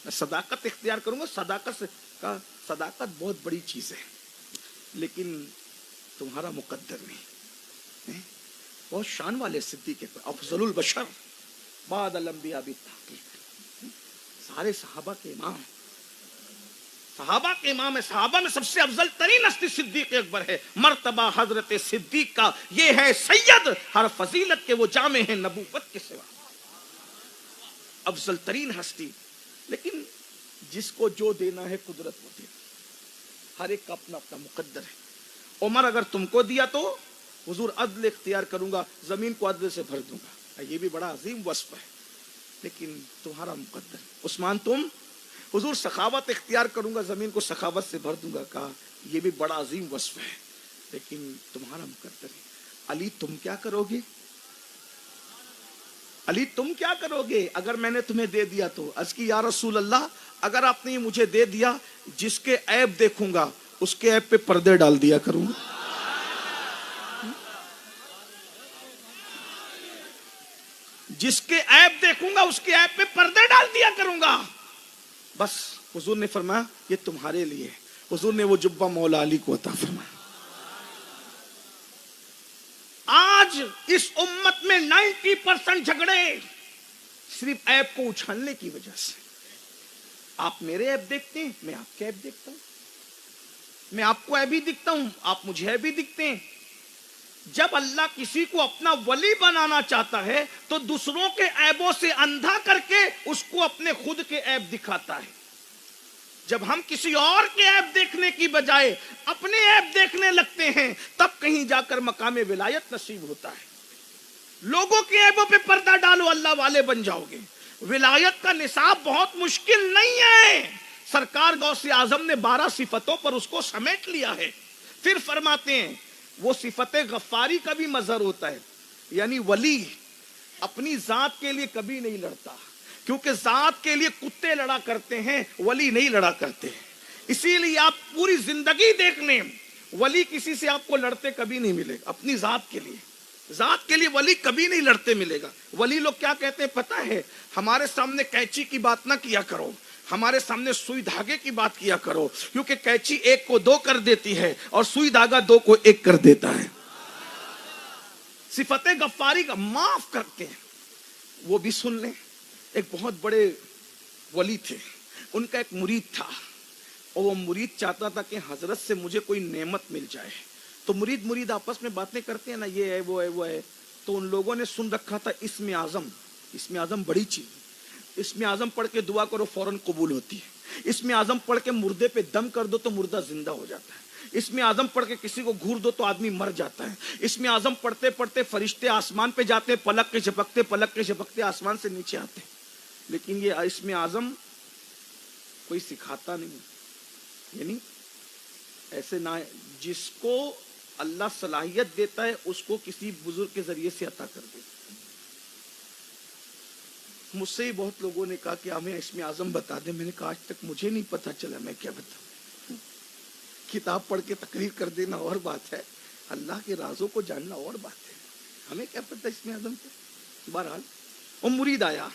میں صداقت اختیار کروں گا. صداقت سے کہا صداقت بہت بڑی چیز ہے لیکن تمہارا مقدر نہیں. بہت شان والے صدیق اکبر, افضل البشر بعد الانبیاء بالتحقیق, سارے صحابہ کے امام, صحابہ کے امام ہے. صحابہ میں سب سے افضل ترین ہستی صدیق اکبر ہے. مرتبہ حضرت صدیق کا یہ ہے سید, ہر فضیلت کے وہ جامع ہیں نبوت کے سوا, افضل ترین ہستی. لیکن جس کو جو دینا ہے قدرت وہ دے, ہر ایک کا اپنا اپنا مقدر ہے. عمر اگر تم کو دیا تو حضور عدل اختیار کروں گا, زمین کو عدل سے بھر دوں گا, یہ بھی بڑا عظیم وصف ہے, لیکن تمہارا مقدر. عثمان تم, حضور سخاوت اختیار کروں گا, زمین کو سخاوت سے بھر دوں گا, کہا یہ بھی بڑا عظیم وصف ہے لیکن تمہارا مقدر ہے. علی تم کیا کرو گے, علی تم کیا کرو گے اگر میں نے تمہیں دے دیا تو؟ عرض کی یا رسول اللہ اگر آپ نے مجھے دے دیا جس کے عیب دیکھوں گا اس کے عیب پہ پردے ڈال دیا کروں گا, جس کے عیب دیکھوں گا اس کے عیب پہ پردے ڈال دیا کروں گا. بس حضور نے فرمایا یہ تمہارے لیے. حضور نے وہ جبہ مولا علی کو عطا فرمایا. آج اس امت میں 90% جھگڑے صرف عیب کو اچھالنے کی وجہ سے. آپ میرے عیب دیکھتے ہیں, میں آپ کے عیب دیکھتا ہوں, میں آپ کو عیبی دکھتا ہوں, آپ مجھے عیبی دکھتے ہیں. جب اللہ کسی کو اپنا ولی بنانا چاہتا ہے تو دوسروں کے عیبوں سے اندھا کر کے اس کو اپنے خود کے عیب دکھاتا ہے. جب ہم کسی اور کے عیب دیکھنے کی بجائے اپنے عیب دیکھنے لگتے ہیں تب کہیں جا کر مقام ولایت نصیب ہوتا ہے. لوگوں کے عیبوں پہ پردہ ڈالو, اللہ والے بن جاؤ گے. ولایت کا نصاب بہت مشکل نہیں ہے. سرکار غوث اعظم نے 12 صفتوں پر اس کو سمیٹ لیا ہے. پھر فرماتے ہیں وہ صفت غفاری کا بھی مظہر ہوتا ہے, یعنی ولی اپنی ذات کے لیے کبھی نہیں لڑتا, کیونکہ ذات کے لیے کتے لڑا کرتے ہیں، ولی نہیں لڑا کرتے ہیں. اسی لیے آپ پوری زندگی دیکھ لیں، ولی کسی سے آپ کو لڑتے کبھی نہیں ملے گا. اپنی ذات کے لیے ولی کبھی نہیں لڑتے ملے گا. ولی لوگ کیا کہتے ہیں پتہ ہے؟ ہمارے سامنے قینچی کی بات نہ کیا کرو، ہمارے سامنے سوئی دھاگے کی بات کیا کرو، کیونکہ قینچی ایک کو دو کر دیتی ہے اور سوئی دھاگا دو کو ایک کر دیتا ہے. صفت غفاری کا معاف کرتے ہیں. وہ بھی سن لیں. ایک بہت بڑے ولی تھے، ان کا ایک مرید تھا، اور وہ مرید چاہتا تھا کہ حضرت سے مجھے کوئی نعمت مل جائے. تو مرید آپس میں باتیں کرتے ہیں نا، یہ ہے وہ ہے وہ ہے. تو ان لوگوں نے سن رکھا تھا اسم اعظم بڑی چیز. اسم اعظم پڑھ کے دعا کرو فوراً قبول ہوتی ہے. اسم اعظم پڑھ کے مردے پہ دم کر دو تو مردہ زندہ ہو جاتا ہے. اسم اعظم پڑھ کے کسی کو گھور دو تو آدمی مر جاتا ہے. اسم اعظم پڑھتے پڑھتے فرشتے آسمان پہ جاتے، پلک کے جھپکتے آسمان سے نیچے آتے. لیکن یہ اسم اعظم کوئی سکھاتا نہیں، یعنی ایسے نہ، جس کو اللہ صلاحیت دیتا ہے اس کو کسی بزرگ کے ذریعے سے عطا کر دیتا. مجھ سے ہی بہت لوگوں نے کہا کہ ہمیں اسم اعظم بتا دیں. میں نے کہا آج تک مجھے نہیں پتا چلا، میں کیا بتاؤں. کتاب پڑھ کے تقریر کر دینا اور بات ہے، اللہ کے رازوں کو جاننا اور بات ہے. ہمیں کیا پتا اسم اعظم کو. بہرحال وہ مرید آیا،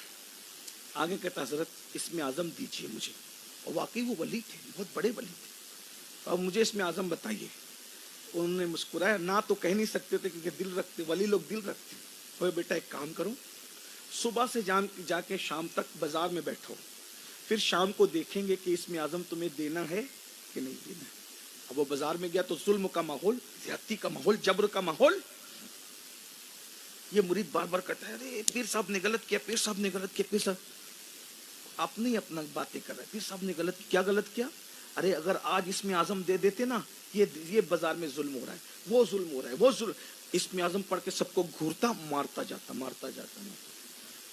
آگے کہتا حضرت اسم اعظم دیجیے مجھے. اور واقعی وہ ولی تھے، بہت بڑے ولی تھے. اب مجھے اسم اعظم بتائیے. انہوں نے مسکرایا. نہ تو کہہ نہیں سکتے تھے کیونکہ دل رکھتے، ولی لوگ دل رکھتے. اوے بیٹا ایک کام کرو، صبح سے جا کے شام تک بازار میں بیٹھو، پھر شام کو دیکھیں گے کہ اسم اعظم تمہیں دینا ہے کہ نہیں دینا ہے. اب وہ بازار میں گیا تو ظلم کا ماحول، زیادتی کا ماحول، جبر کا ماحول. یہ مرید بار بار کہتا ہے ارے پیر صاحب نے غلط کیا، پیر صاحب نے غلط کیا، پیر صاحب. آپ نہیں اپنا باتیں کر رہے، پیر صاحب نے غلط کیا. غلط کیا؟ ارے اگر آج اسم اعظم دے دیتے نا، یہ بازار میں ظلم ہو رہا ہے، وہ ظلم ہو رہا ہے، وہ ظلم. اسم اعظم پڑھ کے سب کو گھورتا، مارتا جاتا.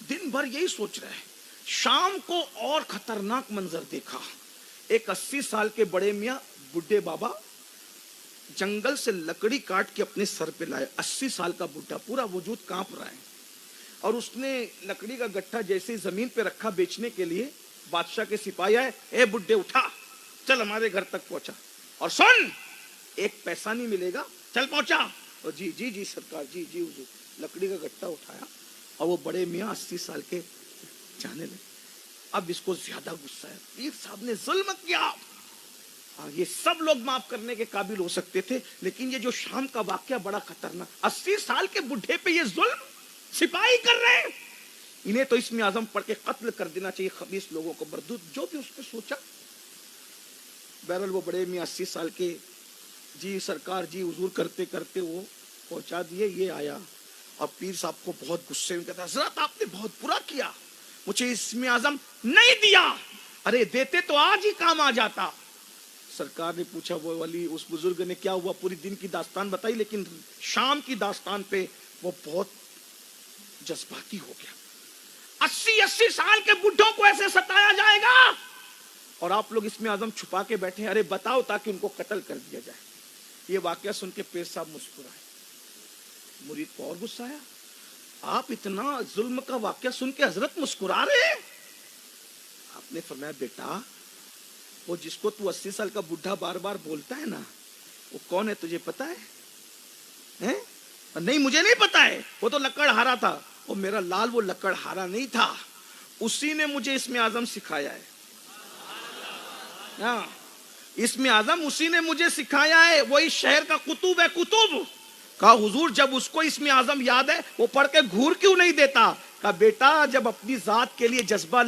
دن بھر یہی سوچ رہا ہے. شام کو اور خطرناک منظر دیکھا. ایک 80 سال کے بڑے میاں بڈھے بابا جنگل سے لکڑی کاٹ کے اپنے سر پہ لائے. 80 سال کا بڈھا، پورا وجود کانپ رہا ہے. اور اس نے لکڑی کا گٹھا جیسے زمین پہ رکھا بیچنے کے لیے، بادشاہ کے سپاہی آئے. اے بڈھے اٹھا، چل ہمارے گھر تک پہنچا، اور سن ایک پیسہ نہیں ملے گا، چل پہنچا. اور جی سرکار، جی حضور. لکڑی کا گٹھا اٹھایا اور وہ بڑے میاں 80 سال کے جانے لگے. اب اس کو زیادہ غصہ ہے، پیر صاحب نے ظلم کیا. یہ سب لوگ معاف کرنے کے قابل ہو سکتے تھے، لیکن یہ جو شام کا واقعہ بڑا خطرناک. 80 سال کے بڈھے پہ یہ ظلم سپاہی کر رہے ہیں. انہیں تو اسم اعظم پڑھ کے قتل کر دینا چاہیے خبیث لوگوں کو. مردود جو بھی اس نے سوچا. بہرحال وہ بڑے میاں 80 سال کے جی سرکار، جی حضور کرتے کرتے وہ پہنچا دیے. یہ آیا اور پیر صاحب کو بہت غصے میں کہتا حضرت آپ نے بہت برا کیا، مجھے اسم اعظم نہیں دیا. ارے دیتے تو آج ہی کام آ جاتا. سرکار نے پوچھا وہ ولی اس بزرگ نے کیا ہوا، پوری دن کی داستان بتائی، لیکن شام کی داستان پہ وہ بہت جذباتی ہو گیا. 80 سال کے بڈھوں کو ایسے ستایا جائے گا اور آپ لوگ اسم اعظم چھپا کے بیٹھے. ارے بتاؤ تاکہ ان کو قتل کر دیا جائے. یہ واقعہ سن کے پیر صاحب مسکرائے. مرید کو اور غصہ آیا. آپ اتنا ظلم کا واقعہ سن کے حضرت مسکرا رہے ہیں. آپ نے فرمایا بیٹا وہ جس کو تو 80 سال کا بڈھا بار بار بولتا ہے نا، وہ کون ہے تجھے پتا ہے؟ نہیں مجھے نہیں پتا ہے. وہ تو لکڑ ہارا تھا. وہ میرا لال وہ لکڑ ہارا نہیں تھا، اسی نے مجھے اسم اعظم سکھایا ہے. ہاں اسم اعظم اسی نے مجھے سکھایا ہے. وہی شہر کا قطب ہے. قطب کہا حضور جب اس کو اسم اعظم یاد ہے وہ پڑھ کے گھور کیوں نہیں دیتا؟ کہا بیٹا جب اپنی ذات کے لیے جذبہ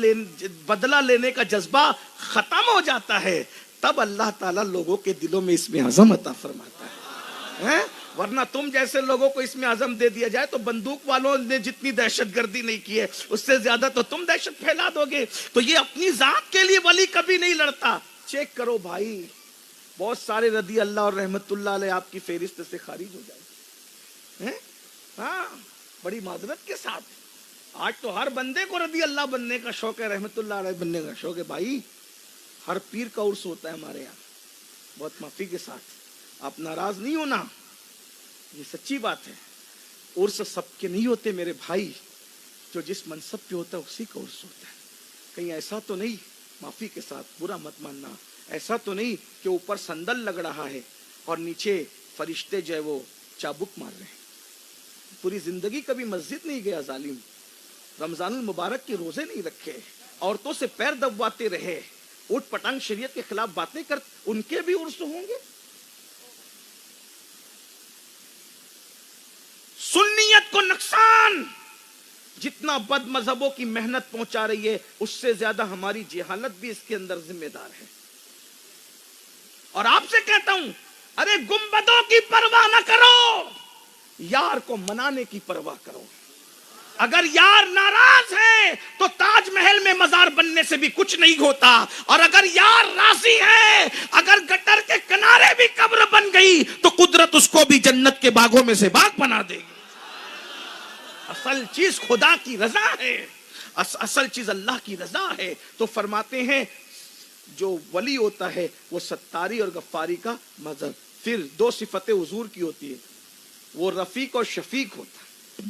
بدلہ لینے کا جذبہ ختم ہو جاتا ہے تب اللہ تعالیٰ لوگوں کے دلوں میں اسم اعظم عطا فرماتا ہے. ورنہ تم جیسے لوگوں کو اسم اعظم دے دیا جائے تو بندوق والوں نے جتنی دہشت گردی نہیں کی ہے اس سے زیادہ تو تم دہشت پھیلا دو گے. تو یہ اپنی ذات کے لیے ولی کبھی نہیں لڑتا. چیک کرو بھائی، بہت سارے رضی اللہ اور رحمت اللہ علیہ آپ کی فہرست سے خارج ہو جائے. ہاں بڑی معذرت کے ساتھ. آج تو ہر بندے کو رضی اللہ بننے کا شوق ہے، رحمت اللہ علیہ بننے کا شوق ہے. بھائی ہر پیر کا عرس ہوتا ہے ہمارے یہاں، بہت معافی کے ساتھ. آپ ناراض نہیں ہونا، یہ سچی بات ہے. عرس سب کے نہیں ہوتے میرے بھائی، جو جس منصب پہ ہوتا ہے اسی کا عرس ہوتا ہے. کہیں ایسا تو نہیں, معافی کے ساتھ برا مت ماننا, ایسا تو نہیں کہ اوپر سندل لگ رہا ہے اور نیچے فرشتے جو ہے وہ چابک مار رہے ہیں. پوری زندگی کبھی مسجد نہیں گیا ظالم, رمضان المبارک کے روزے نہیں رکھے, عورتوں سے پیر دبواتے رہے, اوٹ پٹانگ شریعت کے خلاف باتیں کر, ان کے بھی عرس ہوں گے. سنیت کو نقصان جتنا بد مذہبوں کی محنت پہنچا رہی ہے, اس سے زیادہ ہماری جہالت بھی اس کے اندر ذمہ دار ہے. اور آپ سے کہتا ہوں, ارے گنبدوں کی پرواہ نہ کرو, یار کو منانے کی پرواہ کرو. اگر یار ناراض ہے تو تاج محل میں مزار بننے سے بھی کچھ نہیں ہوتا, اور اگر یار راضی ہے, اگر گٹر کے کنارے بھی قبر بن گئی تو قدرت اس کو بھی جنت کے باغوں میں سے باغ بنا دے گی. اصل چیز خدا کی رضا ہے, اصل چیز اللہ کی رضا ہے. تو فرماتے ہیں جو ولی ہوتا ہے وہ ستاری اور غفاری کا مظہر. پھر دو صفتیں حضور کی ہوتی ہے, وہ رفیق اور شفیق ہوتا ہے.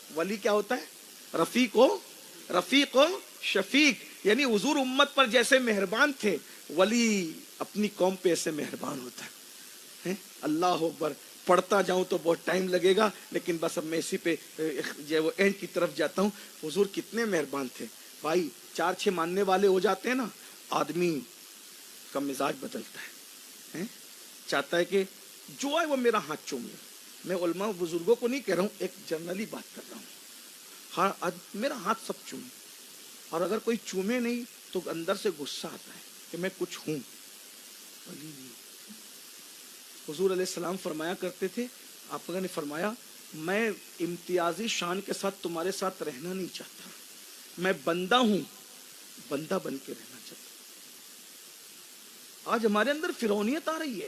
ولی کیا ہوتا ہے؟ رفیق و شفیق, یعنی حضور امت پر جیسے مہربان تھے, ولی اپنی قوم پہ ایسے مہربان ہوتا ہے. اللہ اکبر, پڑھتا جاؤں تو بہت ٹائم لگے گا, لیکن بس اب میں اسی پہ جو وہ اینڈ کی طرف جاتا ہوں. حضور کتنے مہربان تھے بھائی. 4-6 ماننے والے ہو جاتے ہیں نا, آدمی کا مزاج بدلتا ہے, چاہتا ہے کہ جو ہے وہ میرا ہاتھ چوم لے. میں علماء بزرگوں کو نہیں کہہ رہا ہوں, ایک جنرلی بات کر رہا ہوں. ہاں میرا ہاتھ سب چومے, اور اگر کوئی چومے نہیں تو اندر سے غصہ آتا ہے کہ میں کچھ ہوں. حضور علیہ السلام فرمایا کرتے تھے, آپ نے فرمایا میں امتیازی شان کے ساتھ تمہارے ساتھ رہنا نہیں چاہتا, میں بندہ ہوں, بندہ بن کے رہنا چاہتا. آج ہمارے اندر فرعونیت آ رہی ہے,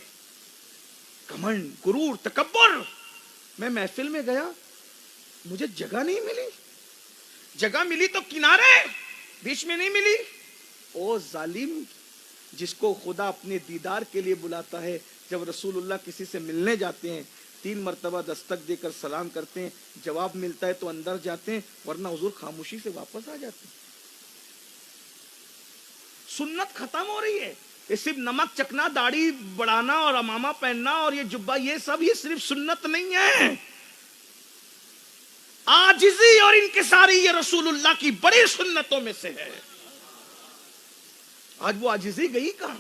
گھمنڈ, غرور, تکبر. میں محفل میں گیا, مجھے جگہ نہیں ملی, جگہ ملی تو کنارے, بیچ میں نہیں ملی. او ظالم, جس کو خدا اپنے دیدار کے لیے بلاتا ہے, جب رسول اللہ کسی سے ملنے جاتے ہیں 3 مرتبہ دستک دے کر سلام کرتے ہیں, جواب ملتا ہے تو اندر جاتے ہیں, ورنہ حضور خاموشی سے واپس آ جاتے ہیں. سنت ختم ہو رہی ہے. یہ صرف نمک چکنا, داڑھی بڑھانا اور امامہ پہننا اور یہ جبہ, یہ صرف سنت نہیں ہے. عاجزی اور انکساری یہ رسول اللہ کی بڑی سنتوں میں سے ہے. آج وہ عاجزی گئی کہاں,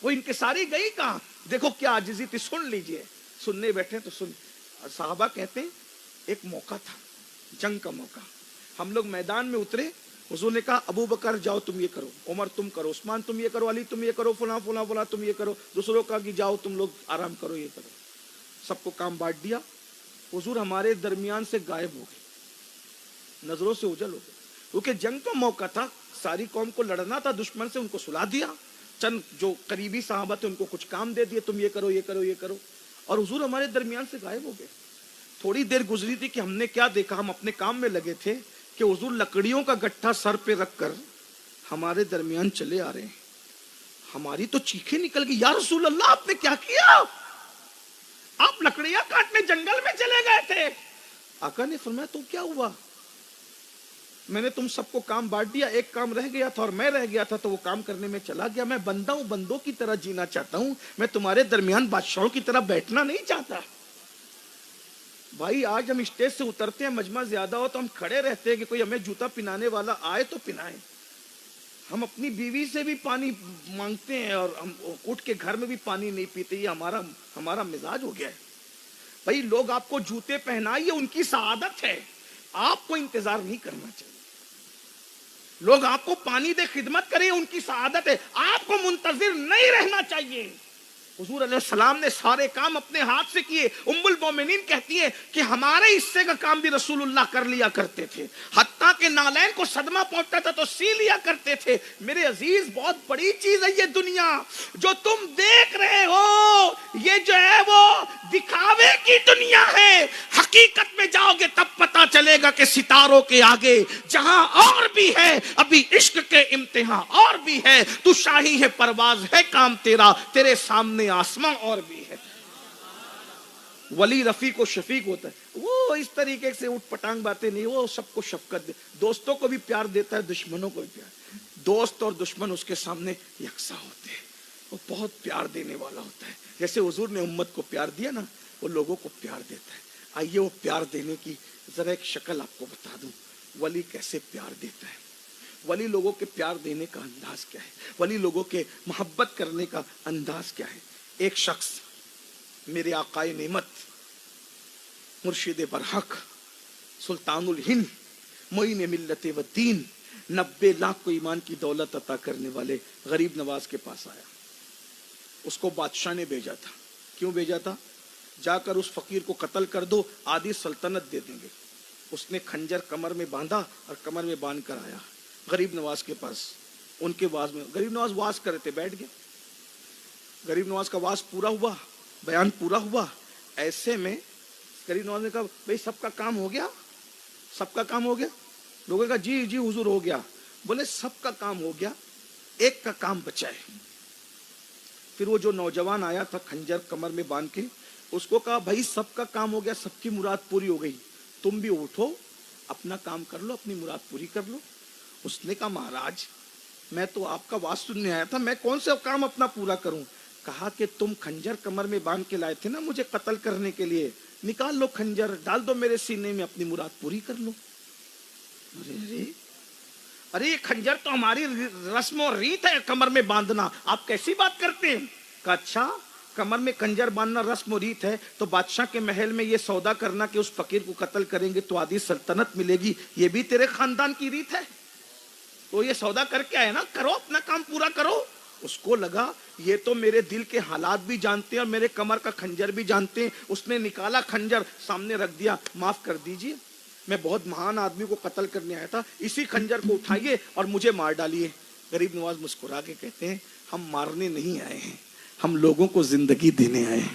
وہ انکساری گئی کہاں؟ دیکھو کیا عاجزی تھی, سن لیجئے, سننے بیٹھے تو سن. صحابہ کہتے ہیں ایک موقع تھا, جنگ کا موقع. ہم لوگ میدان میں اترے, حضور نے کہا ابو بکر جاؤ تم یہ کرو, عمر تم کرو, عثمان تم یہ کرو, علی تم یہ کرو, فلاں فلاں فلاں تم یہ کرو. دوسروں کا کہ جاؤ تم لوگ آرام کرو, یہ کرو. سب کو کام بانٹ دیا. حضور ہمارے درمیان سے غائب ہو گئے, نظروں سے اوجھل ہو گئے, کیونکہ جنگ کا موقع تھا, ساری قوم کو لڑنا تھا دشمن سے. ان کو سلا دیا, چند جو قریبی صحابہ تھے ان کو کچھ کام دے دیے, تم یہ کرو یہ کرو یہ کرو, اور حضور ہمارے درمیان سے غائب ہو گئے. تھوڑی دیر گزری تھی کہ ہم نے کیا دیکھا, ہم اپنے کام میں لگے تھے کہ حضور لکڑیوں کا گٹھا سر پہ رکھ کر ہمارے درمیان چلے آ رہے ہیں. ہماری تو چیخیں نکل گئی, یا رسول اللہ آپ نے کیا کیا, آپ لکڑیاں کاٹنے جنگل میں چلے گئے تھے. آقا نے فرمایا تو کیا ہوا, میں نے تم سب کو کام بانٹ دیا, ایک کام رہ گیا تھا اور میں رہ گیا تھا تو وہ کام کرنے میں چلا گیا. میں بندہ ہوں, بندوں کی طرح جینا چاہتا ہوں, میں تمہارے درمیان بادشاہوں کی طرح بیٹھنا نہیں چاہتا. بھائی آج ہم اسٹیج سے اترتے ہیں, مجمع زیادہ ہو تو ہم کھڑے رہتے ہیں کہ کوئی ہمیں جوتا پہنانے والا آئے تو پہنائے. ہم اپنی بیوی سے بھی پانی مانگتے ہیں اور ہم اٹھ کے گھر میں بھی پانی نہیں پیتے. یہ ہمارا مزاج ہو گیا ہے. بھائی لوگ آپ کو جوتے پہنائے, ان کی سعادت ہے, آپ کو انتظار نہیں کرنا چاہیے. لوگ آپ کو پانی دے خدمت کریں, ان کی سعادت ہے, آپ کو منتظر نہیں رہنا چاہیے. حضور علیہ السلام نے سارے کام اپنے ہاتھ سے کیے. ام المومنین کہتی ہیں کہ ہمارے حصے کا کام بھی رسول اللہ کر لیا کرتے تھے, حتیٰ کہ نالین کو صدمہ پہنچتا تھا تو سی لیا کرتے تھے. میرے عزیز, بہت بڑی چیز ہے یہ دنیا جو تم دیکھ رہے ہو, یہ جو ہے وہ دکھاوے کی دنیا ہے. حقیقت میں جاؤ گے تب پتا چلے گا کہ ستاروں کے آگے جہاں اور بھی ہے, ابھی عشق کے امتحان اور بھی ہے. تو شاہی ہے پرواز ہے کام تیرا, تیرے سامنے آسماں اور بھی ہے. ولی رفیق و شفیق ہوتا ہے، وہ اس طریقے سے اٹھ پٹانگ باتیں نہیں، وہ سب کو شفقت دے، دوستوں کو بھی پیار دیتا ہے، دشمنوں کو بھی پیار، دوست اور دشمن اس کے سامنے یکساں ہوتے ہیں، وہ بہت پیار دینے والا ہوتا ہے، جیسے حضور نے امت کو پیار دیا نا، وہ لوگوں کو پیار دیتا ہے۔ آئیے وہ پیار دینے کی ذرا ایک شکل آپ کو بتا دوں، ولی کیسے پیار دیتا ہے، ولی لوگوں کے پیار دینے کا انداز کیا ہے، ولی لوگوں کے محبت کرنے کا انداز کیا ہے۔ ایک شخص میرے آقائے نعمت مرشد برحق سلطان الہند معین ملت و دین 90 لاکھ کو ایمان کی دولت عطا کرنے والے غریب نواز کے پاس آیا، اس کو بادشاہ نے بھیجا تھا۔ کیوں بھیجا تھا؟ جا کر اس فقیر کو قتل کر دو، آدھی سلطنت دے دیں گے۔ اس نے خنجر کمر میں باندھا اور کمر میں باندھ کر آیا غریب نواز کے پاس، ان کے واز میں، غریب نواز واز کرے تھے، بیٹھ گئے، غریب نواز کا واز پورا ہوا، بیان پورا ہوا، ایسے میں غریب نواز نے کہا بھئی سب کا کام ہو گیا، سب کا کام ہو گیا؟ لوگوں نے کہا جی جی حضور ہو گیا۔ بولے سب کا کام ہو گیا، ایک کا کام بچا ہے۔ پھر وہ جو نوجوان آیا تھا خنجر کمر میں باندھ کے، اس کو کہا بھائی سب کا کام ہو گیا، سب کی مراد پوری ہو گئی، تم بھی اٹھو اپنا کام کر لو، اپنی مراد پوری کر لو۔ اس نے کہا مہاراج میں تو آپ کا واز سننے آیا تھا، میں کون سے کام اپنا پورا کروں؟ کہا کہ تم خنجر کمر میں باندھ کے لائے تھے نا مجھے قتل کرنے کے لیے، نکال لو خنجر، ڈال دو میرے سینے میں، اپنی مراد پوری کر لو۔ ارے یہ خنجر تو ہماری رسم و ریت ہے کمر میں باندھنا، آپ کیسی بات کرتے ہیں؟ کہا اچھا کمر میں خنجر باندھنا رسم و ریت ہے تو بادشاہ کے محل میں یہ سودا کرنا کہ اس فقیر کو قتل کریں گے تو آدھی سلطنت ملے گی، یہ بھی تیرے خاندان کی ریت ہے؟ تو یہ سودا کر کے آئے نا، کرو اپنا کام پورا کرو۔ اس کو لگا یہ تو میرے دل کے حالات بھی جانتے ہیں اور میرے کمر کا خنجر بھی جانتے ہیں۔ اس نے نکالا خنجر، سامنے رکھ دیا، معاف کر دیجئے میں بہت مہان آدمی کو قتل کرنے آیا تھا، اسی خنجر کو اٹھائیے اور مجھے مار ڈالیے۔ غریب نواز مسکرا کے کہتے ہیں ہم مارنے نہیں آئے ہیں، ہم لوگوں کو زندگی دینے آئے ہیں،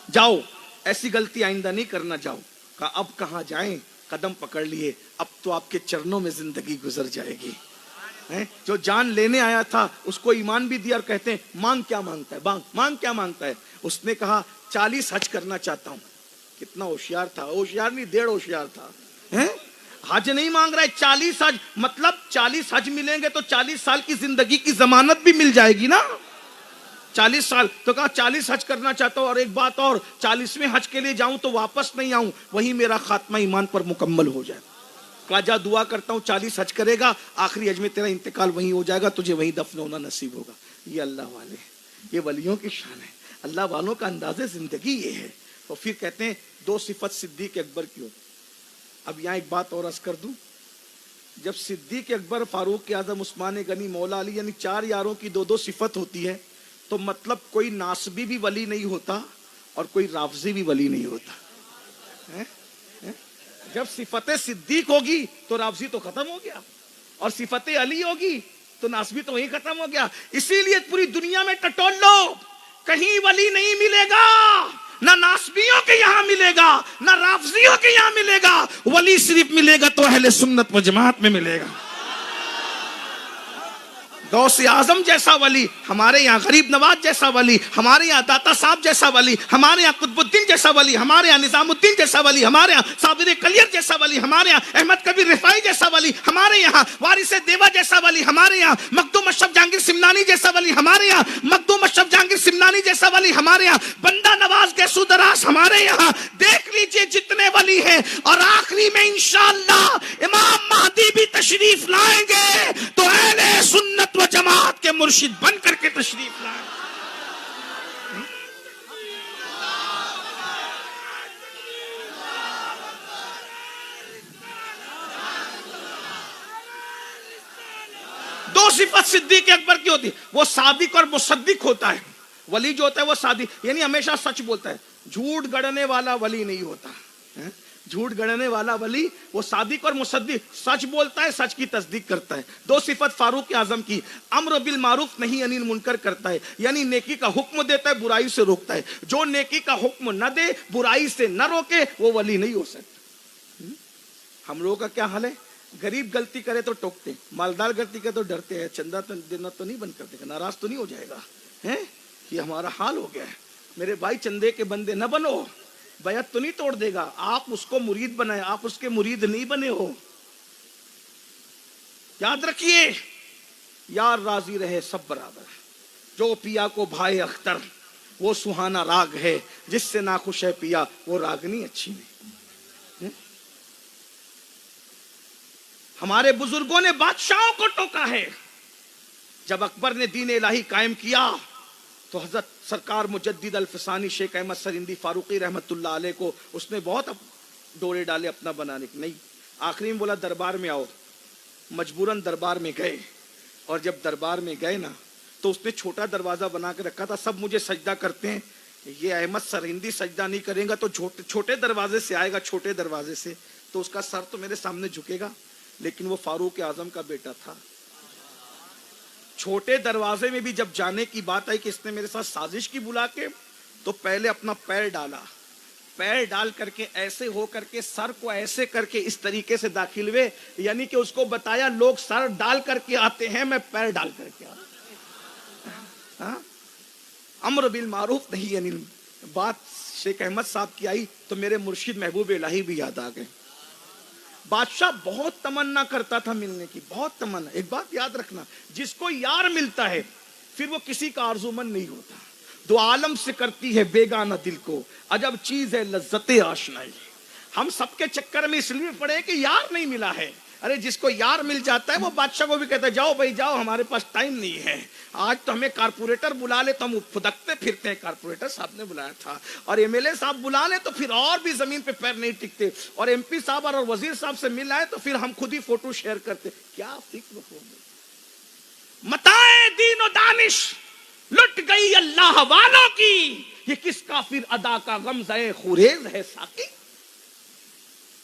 جاؤ ایسی غلطی آئندہ نہیں کرنا، جاؤ۔ کہا اب کہاں جائیں؟ قدم پکڑ لیے، اب تو آپ کے چرنوں میں زندگی گزر جائے گی۔ جو جان لینے آیا تھا اس کو ایمان بھی دیا، اور کہتے ہیں مانگ کیا مانگتا ہے، مانگ کیا مانگتا ہے؟ اس نے کہا 40 حج کرنا چاہتا ہوں۔ کتنا ہوشیار تھا، ہوشیار نہیں 1.5 ہوشیار تھا۔ حج نہیں مانگ رہا ہے، 40 حج، مطلب 40 حج ملیں گے تو 40 سال کی زندگی کی ضمانت بھی مل جائے گی نا، 40 سال۔ تو کہا 40 حج کرنا چاہتا ہوں، اور ایک بات اور، 40ویں حج کے لیے جاؤں تو واپس نہیں آؤں، وہیں میرا خاتمہ ایمان پر مکمل ہو جائے۔ کہا جا دعا کرتا ہوں 40 حج کرے گا، آخری حج میں تیرا انتقال وہیں ہو جائے گا، تجھے وہیں دفن ہونا نصیب ہوگا۔ یہ اللہ والے، یہ ولیوں کی شان ہے، اللہ والوں کا انداز زندگی یہ ہے۔ اور پھر کہتے ہیں 2 صفت صدیق اکبر کی ہوتی۔ اب یہاں ایک بات اور عرض کر دوں، جب صدیق اکبر، فاروق اعظم، عثمان غنی، مولا علی، یعنی 4 یاروں کی 2 صفت ہوتی ہے، تو مطلب کوئی ناسبی بھی ولی نہیں ہوتا اور کوئی رافضی بھی ولی نہیں ہوتا۔ جب صفت صدیق ہوگی تو رافضی تو ختم ہو گیا، اور صفت علی ہوگی تو ناسبی تو وہیں ختم ہو گیا۔ اسی لیے پوری دنیا میں ٹٹول لو، کہیں ولی نہیں ملے گا، نہ ناسبیوں کے یہاں ملے گا، نہ رافضیوں کے یہاں ملے گا، ولی صرف ملے گا تو اہل سنت و جماعت میں ملے گا۔ غوث اعظم جیسا ولی ہمارے یہاں، غریب نواز جیسا ولی ہمارے یہاں، داتا صاحب جیسا ولی ہمارے یہاں، قطب الدین جیسا ولی ہمارے یہاں، نظام الدین جیسا ولی ہمارے یہاں، صابر کلیر جیسا ولی ہمارے یہاں، احمد کبیر رفاعی جیسا ولی ہمارے یہاں، وارث دیوا جیسا ولی ہمارے یہاں، مخدوم اشرف جہانگیر سمنانی جیسا ولی ہمارے یہاں، مخدوم اشرف جہانگیر سمنانی جیسا ولی ہمارے یہاں، بندہ نواز کے سودراس ہمارے یہاں۔ دیکھ لیجئے جتنے ولی ہیں، اور آخری میں انشاءاللہ امام مہدی بھی تشریف لائیں گے تو اہل سنت و جماعت کے مرشد بن کر کے تشریف لائیں۔ دو صفت صدیق اکبر کی ہوتی ہے، وہ صادق اور مصدق ہوتا ہے۔ ولی جو ہوتا ہے وہ صادق، یعنی ہمیشہ سچ بولتا ہے، جھوٹ گڑنے والا ولی نہیں ہوتا۔ جھوٹ گڑنے والا ولی وہ صادق اور مصدق، سچ بولتا ہے، سچ کی تصدیق کرتا ہے۔ 2 صفت فاروق اعظم کی، امر بالمعروف نہی عن المنکر کرتا ہے، یعنی نیکی کا حکم دیتا ہے، برائی سے روکتا ہے۔ جو نیکی کا حکم نہ دے، برائی سے نہ روکے، وہ ولی نہیں ہو سکتا۔ ہم لوگوں کا کیا حال ہے؟ غریب غلطی کرے تو ٹوکتے، مالدار غلطی کرے تو ڈرتے ہیں، چندہ تو دینا تو نہیں بند کرتے، ناراض تو نہیں ہو جائے گا، یہ ہمارا حال ہو گیا ہے۔ میرے بھائی چندے کے بندے نہ بنو، بیعت تو نہیں توڑ دے گا، آپ اس کو مرید بنائے، آپ اس کے مرید نہیں بنے ہو. یاد رکھیے یار راضی رہے سب برابر، جو پیا کو بھائے اختر وہ سہانا راگ ہے، جس سے ناخوش ہے پیا وہ راگنی اچھی نہیں. ہمارے بزرگوں نے بادشاہوں کو ٹوکا ہے. جب اکبر نے دین الہی قائم کیا تو حضرت سرکار مجدد الفسانی شیخ احمد سرندی فاروقی رحمت اللہ علیہ کو اس نے بہت ڈورے ڈالے اپنا بنانے کے. نہیں، آخری میں بولا دربار میں آؤ. مجبوراً دربار میں گئے، اور جب دربار میں گئے نا تو اس نے چھوٹا دروازہ بنا کے رکھا تھا. سب مجھے سجدہ کرتے ہیں، یہ احمد سرہندی سجدہ نہیں کرے گا تو چھوٹے دروازے سے آئے گا، چھوٹے دروازے سے تو اس کا سر تو میرے سامنے جھکے گا. لیکن وہ فاروق اعظم کا بیٹا تھا. چھوٹے دروازے میں بھی جب جانے کی بات آئی کہ اس نے میرے ساتھ سازش کی بلا کے، تو پہلے اپنا پیر ڈالا، پیر ڈال کر کے ایسے ہو کر کے سر کو ایسے کر کے اس طریقے سے داخل ہوئے، یعنی کہ اس کو بتایا لوگ سر ڈال کر کے آتے ہیں، میں پیر ڈال کر کے آتا. امر بالمعروف نہیں، یعنی بات شیخ احمد صاحب کی آئی تو میرے مرشد محبوب الہی بھی یاد آ گئے. بادشاہ بہت تمنا کرتا تھا ملنے کی، بہت تمنا. ایک بات یاد رکھنا، جس کو یار ملتا ہے پھر وہ کسی کا آرزومند نہیں ہوتا. دو عالم سے کرتی ہے بیگانہ دل کو، عجب چیز ہے لذت آشنائی. ہم سب کے چکر میں اس لیے پڑے کہ یار نہیں ملا ہے. ارے جس کو یار مل جاتا ہے وہ بادشاہ کو بھی کہتا ہے جاؤ بھائی جاؤ، ہمارے پاس ٹائم نہیں ہے. آج تو ہمیں کارپوریٹر بلا لے تو ہم پھدکتے پھرتے ہیں، کارپوریٹر صاحب نے بلایا تھا. اور ایم ایل اے صاحب بلا لے تو پھر اور بھی زمین پہ پیر نہیں ٹکتے. اور ایم پی صاحب اور وزیر صاحب سے مل آئے تو پھر ہم خود ہی فوٹو شیئر کرتے. کیا فکر ہو گئی. متاع دین و دانش لٹ گئی اللہ والوں کی، یہ کس کافر ادا کا غمزہ خوریز ہے ساقی.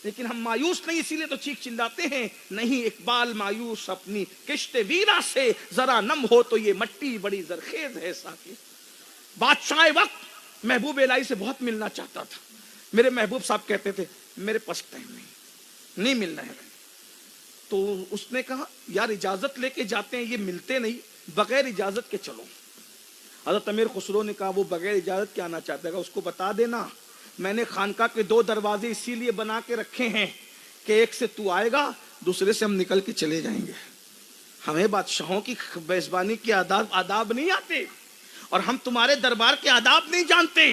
لیکن ہم مایوس نہیں، اسی لیے تو چیخ چلاتے ہیں. نہیں اقبال مایوس اپنی کشت ویرا سے، ذرا نم ہو تو یہ مٹی بڑی زرخیز ہے ساقی. بادشاہ وقت محبوب الہی سے بہت ملنا چاہتا تھا. میرے محبوب صاحب کہتے تھے میرے پاس ٹائم نہیں ملنا ہے. تو اس نے کہا یار اجازت لے کے جاتے ہیں، یہ ملتے نہیں، بغیر اجازت کے چلو. حضرت امیر خسرو نے کہا وہ بغیر اجازت کے آنا چاہتا ہے، اس کو بتا دینا میں نے خانقاہ کے 2 دروازے اسی لیے بنا کے رکھے ہیں کہ ایک سے تو آئے گا، دوسرے سے ہم نکل کے چلے جائیں گے. ہمیں بادشاہوں کی میزبانی کے آداب نہیں آتے، اور ہم تمہارے دربار کے آداب نہیں جانتے.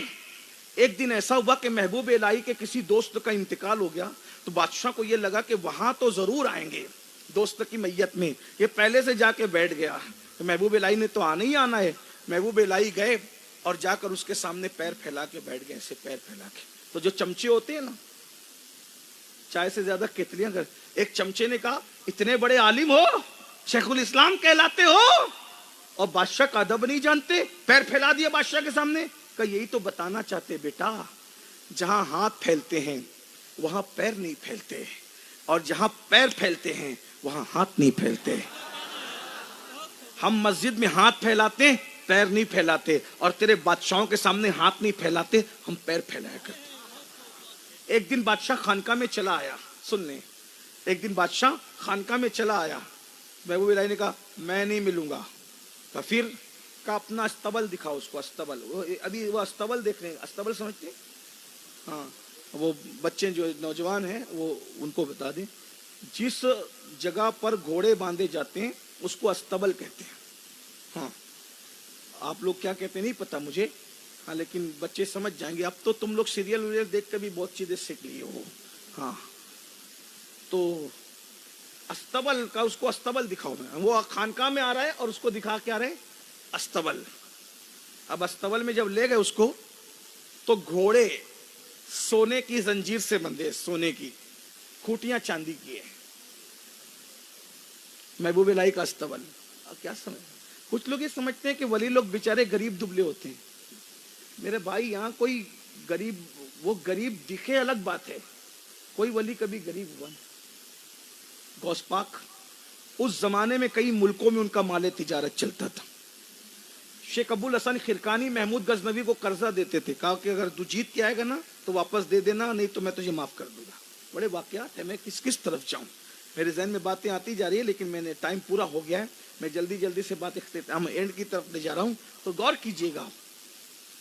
ایک دن ایسا ہوا کہ محبوب الہی کے کسی دوست کا انتقال ہو گیا، تو بادشاہ کو یہ لگا کہ وہاں تو ضرور آئیں گے دوست کی میت میں. یہ پہلے سے جا کے بیٹھ گیا، محبوب الہی نے تو آنا ہی آنا ہے. محبوب الہی گئے اور جا کر اس کے سامنے پیر پھیلا کے بیٹھ گئے، ایسے پیر پھیلا کے. تو جو چمچے ہوتے ہیں نا، چائے سے زیادہ کتلیاں کر، ایک چمچے نے کہا اتنے بڑے عالم ہو، شیخ الاسلام کہلاتے ہو، اور بادشاہ کا ادب نہیں جانتے. پیر پھیلا دیا بادشاہ کے سامنے. کہ یہی تو بتانا چاہتے بیٹا، جہاں ہاتھ پھیلتے ہیں وہاں پیر نہیں پھیلتے، اور جہاں پیر پھیلتے ہیں وہاں ہاتھ نہیں پھیلتے. ہم مسجد میں ہاتھ پھیلاتے پیر نہیں پھیلاتے، اور تیرے بادشاہوں کے سامنے ہاتھ نہیں پھیلاتے، ہم پیر پھیلایا کرتے. ایک دن بادشاہ خانقاہ میں چلا آیا، سن لیں، ایک دن بادشاہ خانقاہ میں چلا آیا. محبوب الہی نے کہا میں نہیں ملوں گا. تو پھر کا اپنا استبل دکھاؤ اس کو. استبل ابھی وہ استبل دیکھ رہے ہیں، استبل سمجھتے ہیں؟ ہاں، وہ بچے جو نوجوان ہیں وہ ان کو بتا دیں، جس جگہ پر گھوڑے باندھے جاتے ہیں اس کو استبل کہتے ہیں. ہاں، آپ لوگ کیا کہتے ہیں نہیں پتا مجھے، ہاں لیکن بچے سمجھ جائیں گے. اب تو تم لوگ سیریل ویریل دیکھ کر بھی بہت چیزیں سیکھ لیے ہو. ہاں، تو استبل کا اس کو استبل دکھاؤ. میں وہ خانقاہ میں آ رہا ہے اور اس کو دکھا کے آ رہے ہیں استبل. اب استبل میں جب لے گئے اس کو تو گھوڑے سونے کی زنجیر سے بندھے، سونے کی کھوٹیاں چاندی کی ہے. محبوب الہی کا استبل. کیا سمجھ، کچھ لوگ یہ سمجھتے ہیں کہ ولی لوگ بیچارے غریب دبلے ہوتے ہیں. میرے بھائی یہاں کوئی غریب، وہ غریب دکھے الگ بات ہے، کوئی ولی کبھی غریب ہوا نہیں. غوث پاک اس زمانے میں کئی ملکوں میں ان کا مال تجارت چلتا تھا. شیخ ابو الحسن خرقانی محمود غزنوی کو قرضہ دیتے تھے، کہا کہ اگر تو جیت کے آئے گا نا تو واپس دے دینا، نہیں تو میں تجھے معاف کر دوں گا. بڑے واقعات ہیں، میں کس طرف جاؤں، میرے ذہن میں باتیں آتی جا رہی ہے، لیکن میں نے ٹائم پورا ہو گیا ہے. میں جلدی سے بات اختتام اینڈ کی طرف لے جا رہا ہوں، تو غور کیجئے گا.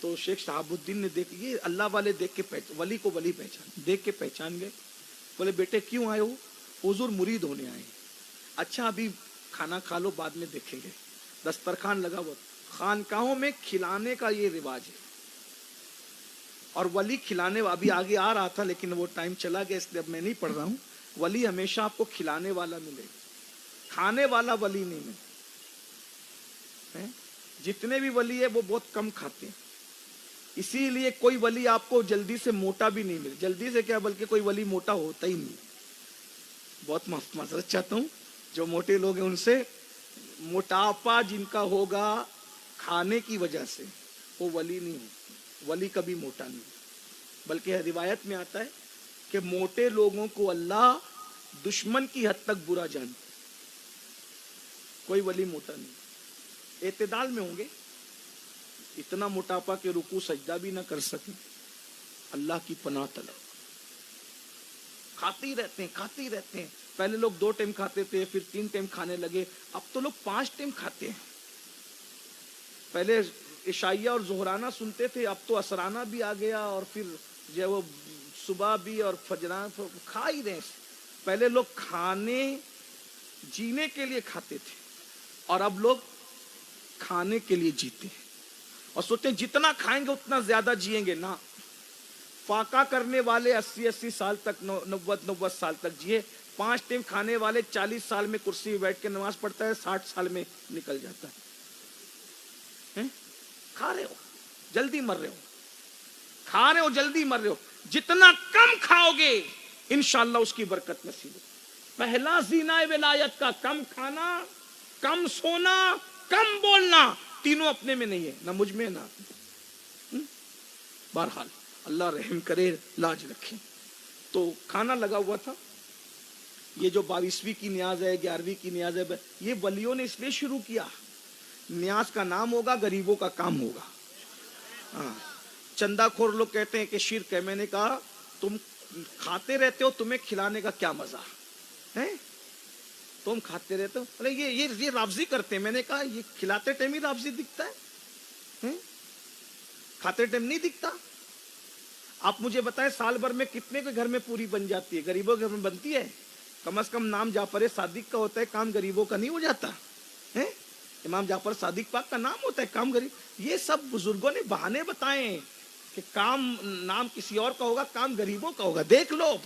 تو شیخ شہاب الدین نے دیکھ یہ اللہ والے دیکھ کے ولی کو ولی دیکھ کے پہچان گئے. بولے بیٹے کیوں آئے ہو؟ حضور مرید ہونے آئے. اچھا ابھی کھانا کھا لو بعد میں دیکھیں گے. دسترخوان لگا ہوا. خانقاہوں میں کھلانے کا یہ رواج ہے اور ولی کھلانے ابھی آگے آ رہا تھا لیکن وہ ٹائم چلا گیا اس لیے اب میں نہیں پڑھ رہا ہوں. ولی ہمیشہ آپ کو کھلانے والا ملے, کھانے والا ولی نہیں ملے. جتنے بھی ولی ہے وہ بہت کم کھاتے ہیں, اسی لیے کوئی ولی آپ کو جلدی سے موٹا بھی نہیں ملے. جلدی سے کیا بلکہ کوئی ولی موٹا ہوتا ہی نہیں. بہت معذرت چاہتا ہوں جو موٹے لوگ ہیں ان سے, موٹاپا جن کا ہوگا کھانے کی وجہ سے وہ ولی نہیں ہوتے. ولی کبھی موٹا نہیں, بلکہ روایت میں آتا ہے کہ موٹے لوگوں کو اللہ دشمن کی حد تک برا جانتا. کوئی ولی موٹا نہیں, اعتدال میں ہوں گے. اتنا موٹاپا کہ رکوع سجدہ بھی نہ کر سکیں. اللہ کی پناہ طلب. کھاتے ہی رہتے ہیں. پہلے لوگ 2 ٹائم کھاتے تھے, پھر 3 ٹائم کھانے لگے, اب تو لوگ 5 ٹائم کھاتے ہیں. پہلے عشائیہ اور ظہرانہ سنتے تھے, اب تو عصرانہ بھی آ گیا اور پھر جو وہ صبح بھی اور فجرانہ کھا ہی رہے. پہلے لوگ کھانے جینے کے لیے کھاتے تھے اور اب لوگ کھانے کے لیے جیتے ہیں اور سوچتے ہیں جتنا کھائیں گے اتنا زیادہ جیئیں گے. نہ, فاقہ کرنے والے 80 سال تک 90 سال تک جیے. 5 ٹائم کھانے والے 40 سال میں کرسی میں بیٹھ کے نماز پڑھتا ہے, 60 سال میں نکل جاتا ہے. کھا رہے ہو جلدی مر رہے ہو, کھا رہے ہو جلدی مر رہے ہو. جتنا کم کھاؤ گے انشاءاللہ اس کی برکت نصیب ہو. پہلا زینہ ولایت کا کم کھانا, کم سونا, کم بولنا, تینوں اپنے میں نہیں ہے, نہ مجھ میں نہ. بہرحال اللہ رحم کرے, لاج رکھے. تو کھانا لگا ہوا تھا. یہ جو 22ویں کی نیاز ہے, 11ویں کی نیاز ہے, یہ ولیوں نے اس لیے شروع کیا. نیاز کا نام ہوگا, غریبوں کا کام ہوگا. ہاں, چندہ خور لوگ کہتے ہیں کہ شرک ہے. میں نے کہا تم کھاتے رہتے ہو, تمہیں کھلانے کا کیا مزہ ہے؟ تم کھاتے رہتے ہو. یہ رابضی کرتے ہیں. میں نے کہا یہ کھلاتے ٹائم ہی رابضی دکھتا ہے, کھاتے ٹائم نہیں دکھتا. آپ مجھے بتائیں سال بھر میں کتنے کے گھر میں پوری بن جاتی ہے؟ غریبوں کے گھر میں بنتی ہے؟ کم از کم نام جعفر صادق کا ہوتا ہے, کام غریبوں کا نہیں ہو جاتا ہے. امام جعفر صادق پاک کا نام ہوتا ہے, کام غریب. یہ سب بزرگوں نے بہانے بتائے کہ کام نام کسی اور کا ہوگا, کام غریبوں کا ہوگا. دیکھ لو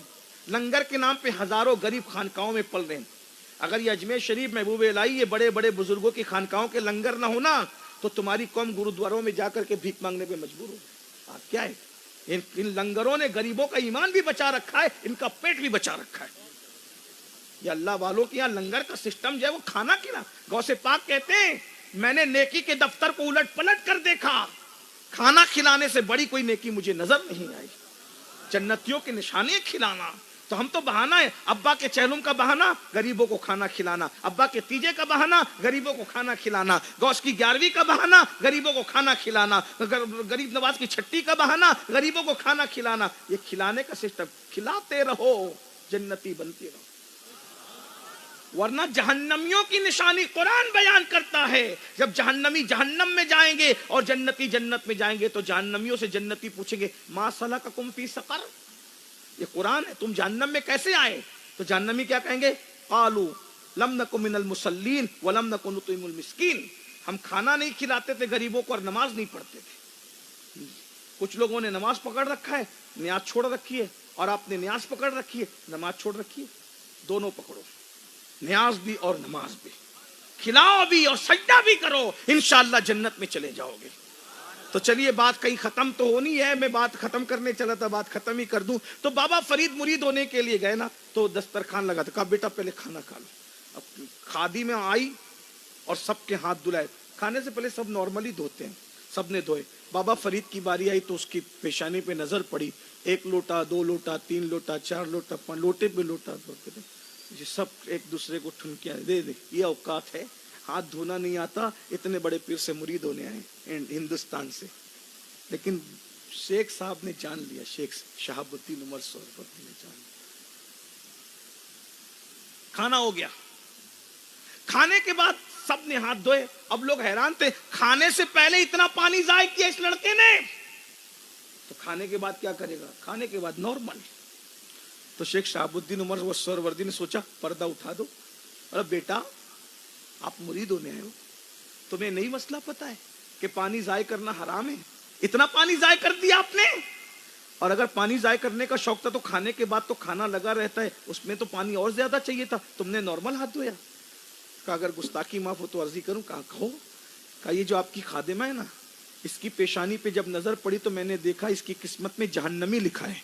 لنگر کے نام پہ ہزاروں غریب خانقاہوں میں پل رہے ہیں. اگر یہ اجمیر شریف, محبوب الہی, یہ بڑے بڑے بزرگوں کی خانقاہوں کے لنگر نہ ہونا تو تمہاری قوم گرودواروں میں جا کر کے بھیک مانگنے پہ مجبور ہو. کیا ہے ان لنگروں نے غریبوں کا ایمان بھی بچا رکھا ہے, ان کا پیٹ بھی بچا رکھا ہے. یہ اللہ والوں کے یہاں لنگر کا سسٹم جو ہے وہ کھانا کھلا. غوث پاک کہتے ہیں میں نے نیکی کے دفتر کو الٹ پلٹ کر دیکھا, کھانا کھلانے سے بڑی کوئی نیکی مجھے نظر نہیں آئی. جنتیوں کے نشانے کھلانا. تو ہم تو بہانہ ہے, ابا کے چہلم کا بہانہ غریبوں کو کھانا کھلانا, ابا کے تیجے کا بہانہ غریبوں کو کھانا کھلانا, غوث کی 11ویں کا بہانہ غریبوں کو کھانا کھلانا, غریب نواز کی 6ٹی کا بہانہ غریبوں کو کھانا کھلانا. یہ کھلانے کا سسٹم. کھلاتے رہو جنتی بنتی رہو, ورنہ جہنمیوں کی نشانی قرآن بیان کرتا ہے. جب جہنمی جہنم میں جائیں گے اور جنتی جنت میں جائیں گے تو جہنمیوں سے جنتی پوچھیں گے ما سلککم فی سقر. یہ قرآن ہے, تم جہنم میں کیسے آئے؟ تو جہنمی کیا کہیں گے؟ قالوا لم نکن من المصلین ولم نکن نطعم المسکین. ہم کھانا نہیں کھلاتے تھے غریبوں کو اور نماز نہیں پڑھتے تھے. کچھ لوگوں نے نماز پکڑ رکھا ہے, نیاز چھوڑ رکھی ہے, اور آپ نے نیاز پکڑ رکھی ہے, نماز چھوڑ رکھی ہے. دونوں پکڑو, نیاز بھی اور نماز بھی. کھلاؤ بھی اور سجدہ بھی کرو, انشاءاللہ جنت میں چلے جاؤ گے. تو چلیے بات کہیں ختم تو ہونی ہے, میں بات ختم کرنے چلا تھا, بات ختم ہی کر دوں. تو بابا فرید مرید ہونے کے لیے گئے نا, تو دسترخوان لگا تھا, کہا بیٹا پہلے کھانا کھا لو. اب خادی میں آئی اور سب کے ہاتھ دھلائے. کھانے سے پہلے سب نارملی دھوتے ہیں, سب نے دھوئے. بابا فرید کی باری آئی تو اس کی پیشانی پہ نظر پڑی. 1 لوٹا 2 لوٹا 3 لوٹا 4 لوٹا 5 لوٹے پہ لوٹا. یہ سب ایک دوسرے کو ٹھنکیاں دے دے. یہ اوقات ہے, ہاتھ دھونا نہیں آتا. اتنے بڑے پیر سے مرید ہونے آئے ہندوستان سے, لیکن شیخ صاحب نے جان لیا, شیخ شہاب الدین عمر سہروردی نے جان لیا. کھانا ہو گیا. کھانے کے بعد سب نے ہاتھ دھوئے. اب لوگ حیران تھے, کھانے سے پہلے اتنا پانی ضائع کیا اس لڑکے نے, تو کھانے کے بعد کیا کرے گا؟ کھانے کے بعد نارمل. تو شیخ شہاب الدین عمر سہروردی نے سوچا پردہ اٹھا دو. ارے بیٹا آپ مرید ہونے آئے ہو, تمہیں نہیں مسئلہ پتا ہے کہ پانی ضائع کرنا حرام ہے؟ اتنا پانی ضائع کر دیا آپ نے. اور اگر پانی ضائع کرنے کا شوق تھا تو کھانے کے بعد تو کھانا لگا رہتا ہے, اس میں تو پانی اور زیادہ چاہیے تھا, تم نے نارمل ہاتھ دھویا. کہا اگر گستاخی معاف ہو تو عرضی کروں. کہا کہو. کہا یہ جو آپ کی خادمہ ہے نا, اس کی پیشانی پہ جب نظر پڑی تو میں نے دیکھا اس کی قسمت میں جہنمی لکھا ہے.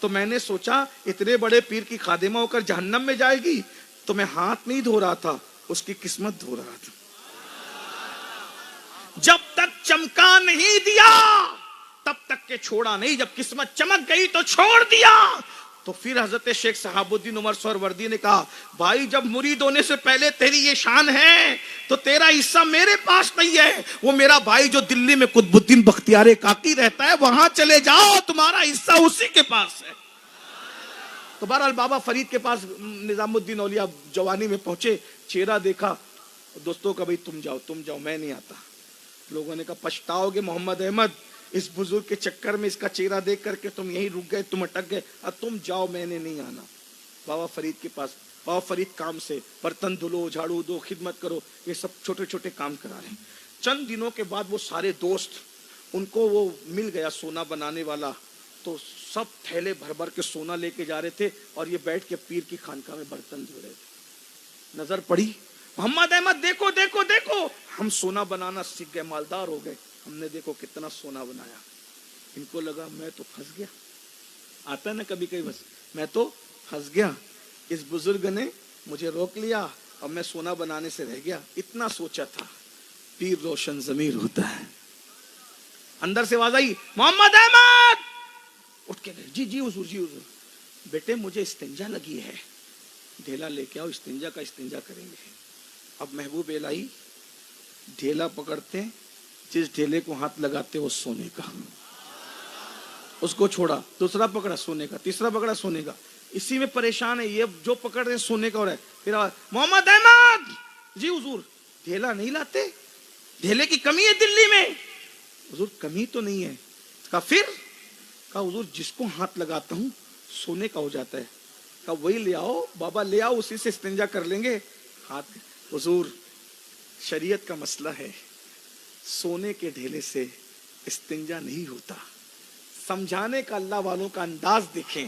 تو میں نے سوچا اتنے بڑے پیر کی خادمہ ہو کر جہنم میں جائے گی, تو میں ہاتھ نہیں دھو رہا تھا, اس کی قسمت دھو رہا تھا. جب تک چمکا نہیں دیا تب تک کہ چھوڑا نہیں, جب قسمت چمک گئی تو چھوڑ دیا. تو پھر حضرت شیخ شہاب الدین عمر سہروردی نے کہا بھائی جب مرید ہونے سے پہلے تیری یہ شان ہے تو تیرا حصہ میرے پاس نہیں ہے. وہ میرا بھائی جو دلی میں قطب الدین بختیار کاکی رہتا ہے وہاں چلے جاؤ, تمہارا حصہ اسی کے پاس ہے. تو بہرحال بابا فرید کے پاس نظام الدین اولیاء جوانی میں پہنچے, چہرہ دیکھا. دوستوں کا بھائی تم جاؤ میں نہیں آتا. لوگوں نے کہا پچھتاؤ گے محمد احمد, اس بزرگ کے چکر میں اس کا چہرہ دیکھ کر کے تم یہیں رک گئے, تم اٹک گئے. تم جاؤ, میں نے نہیں آنا. بابا فرید کے پاس, بابا فرید کام سے برتن دھلو, جھاڑو دو, خدمت کرو, یہ سب چھوٹے چھوٹے کام کرا رہے ہیں. چند دنوں کے بعد وہ سارے دوست, ان کو وہ مل گیا سونا بنانے والا, تو سب تھیلے بھر بھر کے سونا لے کے جا رہے تھے اور یہ بیٹھ کے پیر کی خانقاہ میں برتن دھو رہے تھے. نظر پڑی, محمد احمد دیکھو دیکھو دیکھو, ہم سونا بنانا سیکھ گئے, مالدار ہو گئے, ہم نے دیکھو کتنا سونا بنایا. ان کو لگا میں تو پھنس گیا. آتا ہے نا کبھی کبھی, بس میں تو پھنس گیا, اس بزرگ نے مجھے روک لیا اور میں سونا بنانے سے رہ گیا. اتنا سوچا تھا. پیر روشن ضمیر ہوتا ہے. اندر سے آواز آئی محمد احمد, اٹھ کے گئے. جی حضور, جی حضور. بیٹے مجھے استنجا لگی ہے, ڈھیلا لے کے آؤ, استنجا کا استنجا کریں گے. اب محبوب الہی ڈھیلا پکڑتے ہیں, جس ڈھیلے کو ہاتھ لگاتے وہ سونے کا, اس کو چھوڑا, دوسرا پکڑا سونے کا, تیسرا پکڑا سونے کا. اسی میں پریشان ہے یہ, جو پکڑ رہے ہیں سونے کا ہو رہا ہے. پھر محمد احمد, جی حضور. ڈھیلا نہیں لاتے, ڈھیلے کی کمی ہے دلی میں. حضور کمی تو نہیں ہے. کہا پھر؟ کہا حضور جس کو ہاتھ لگاتا ہوں سونے کا ہو جاتا ہے. کہا وہی لے آؤ بابا, لے آؤ, اسی سے استنجا کر لیں گے. ہاتھ. حضور شریعت کا مسئلہ ہے, سونے کے ڈھیلے سے استنجا نہیں ہوتا. سمجھانے کا اللہ والوں کا انداز دیکھیں,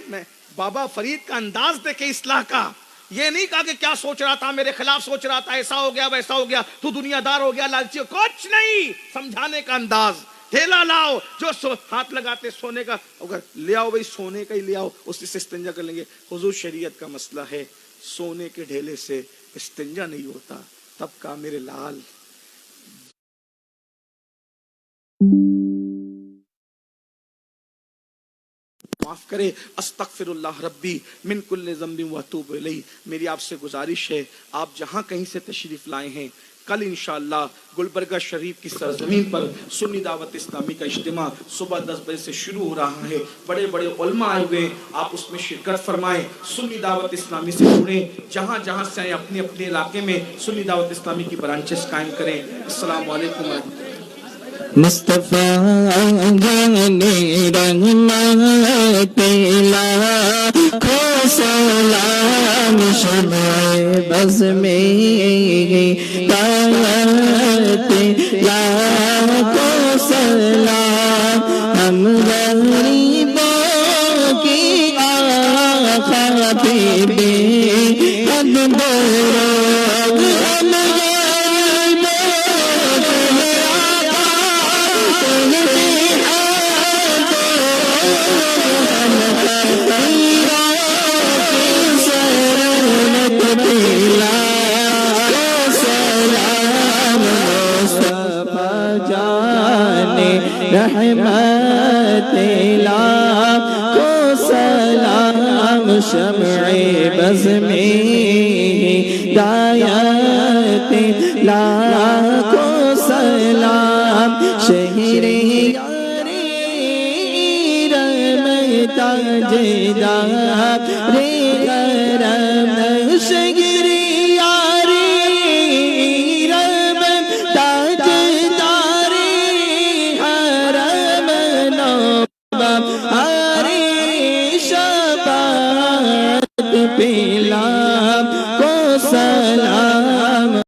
میں بابا فرید کا انداز دیکھیں اصلاح کا. یہ نہیں کہا کہ کیا سوچ رہا تھا, میرے خلاف سوچ رہا تھا, ایسا ہو گیا ویسا ہو گیا, تو دنیا دار ہو گیا, لالچی, کچھ نہیں. سمجھانے کا انداز. ڈھیلا لاؤ, جو ہاتھ لگاتے سونے کا, اگر لے آؤ بھائی سونے کا ہی لے آؤ, اسی سے استنجا کر لیں گے. حضور شریعت کا مسئلہ ہے, سونے کے ڈھیلے سے استنجا نہیں ہوتا. تب کہا میرے لال معاف کرے, استغفر اللہ ربی من کل ذنب واتوب الیہ. میری آپ سے گزارش ہے, آپ جہاں کہیں سے تشریف لائے ہیں, کل انشاءاللہ گلبرگہ شریف کی سرزمین پر سنی دعوت اسلامی کا اجتماع صبح 10 بجے سے شروع ہو رہا ہے. بڑے بڑے علماء آئے ہوئے, آپ اس میں شرکت فرمائیں, سنی دعوت اسلامی سے جڑیں. جہاں جہاں سے آئیں اپنے اپنے علاقے میں سنی دعوت اسلامی کی برانچز قائم کریں. السلام علیکم ورحمۃ اللہ. مصطفیٰ جانے رحمت لاکھوں سلام, شمع بز میں طاعت لاکھوں سلام. ہم غریبوں کی آقا پہ بے حد بروگ, ہم رحمت لاکھوں سلام, شمع بز میں ہدایت لاکھوں سلام. شہر یار رحمت تاجدار کرم, شہر یار پیلا کو سلام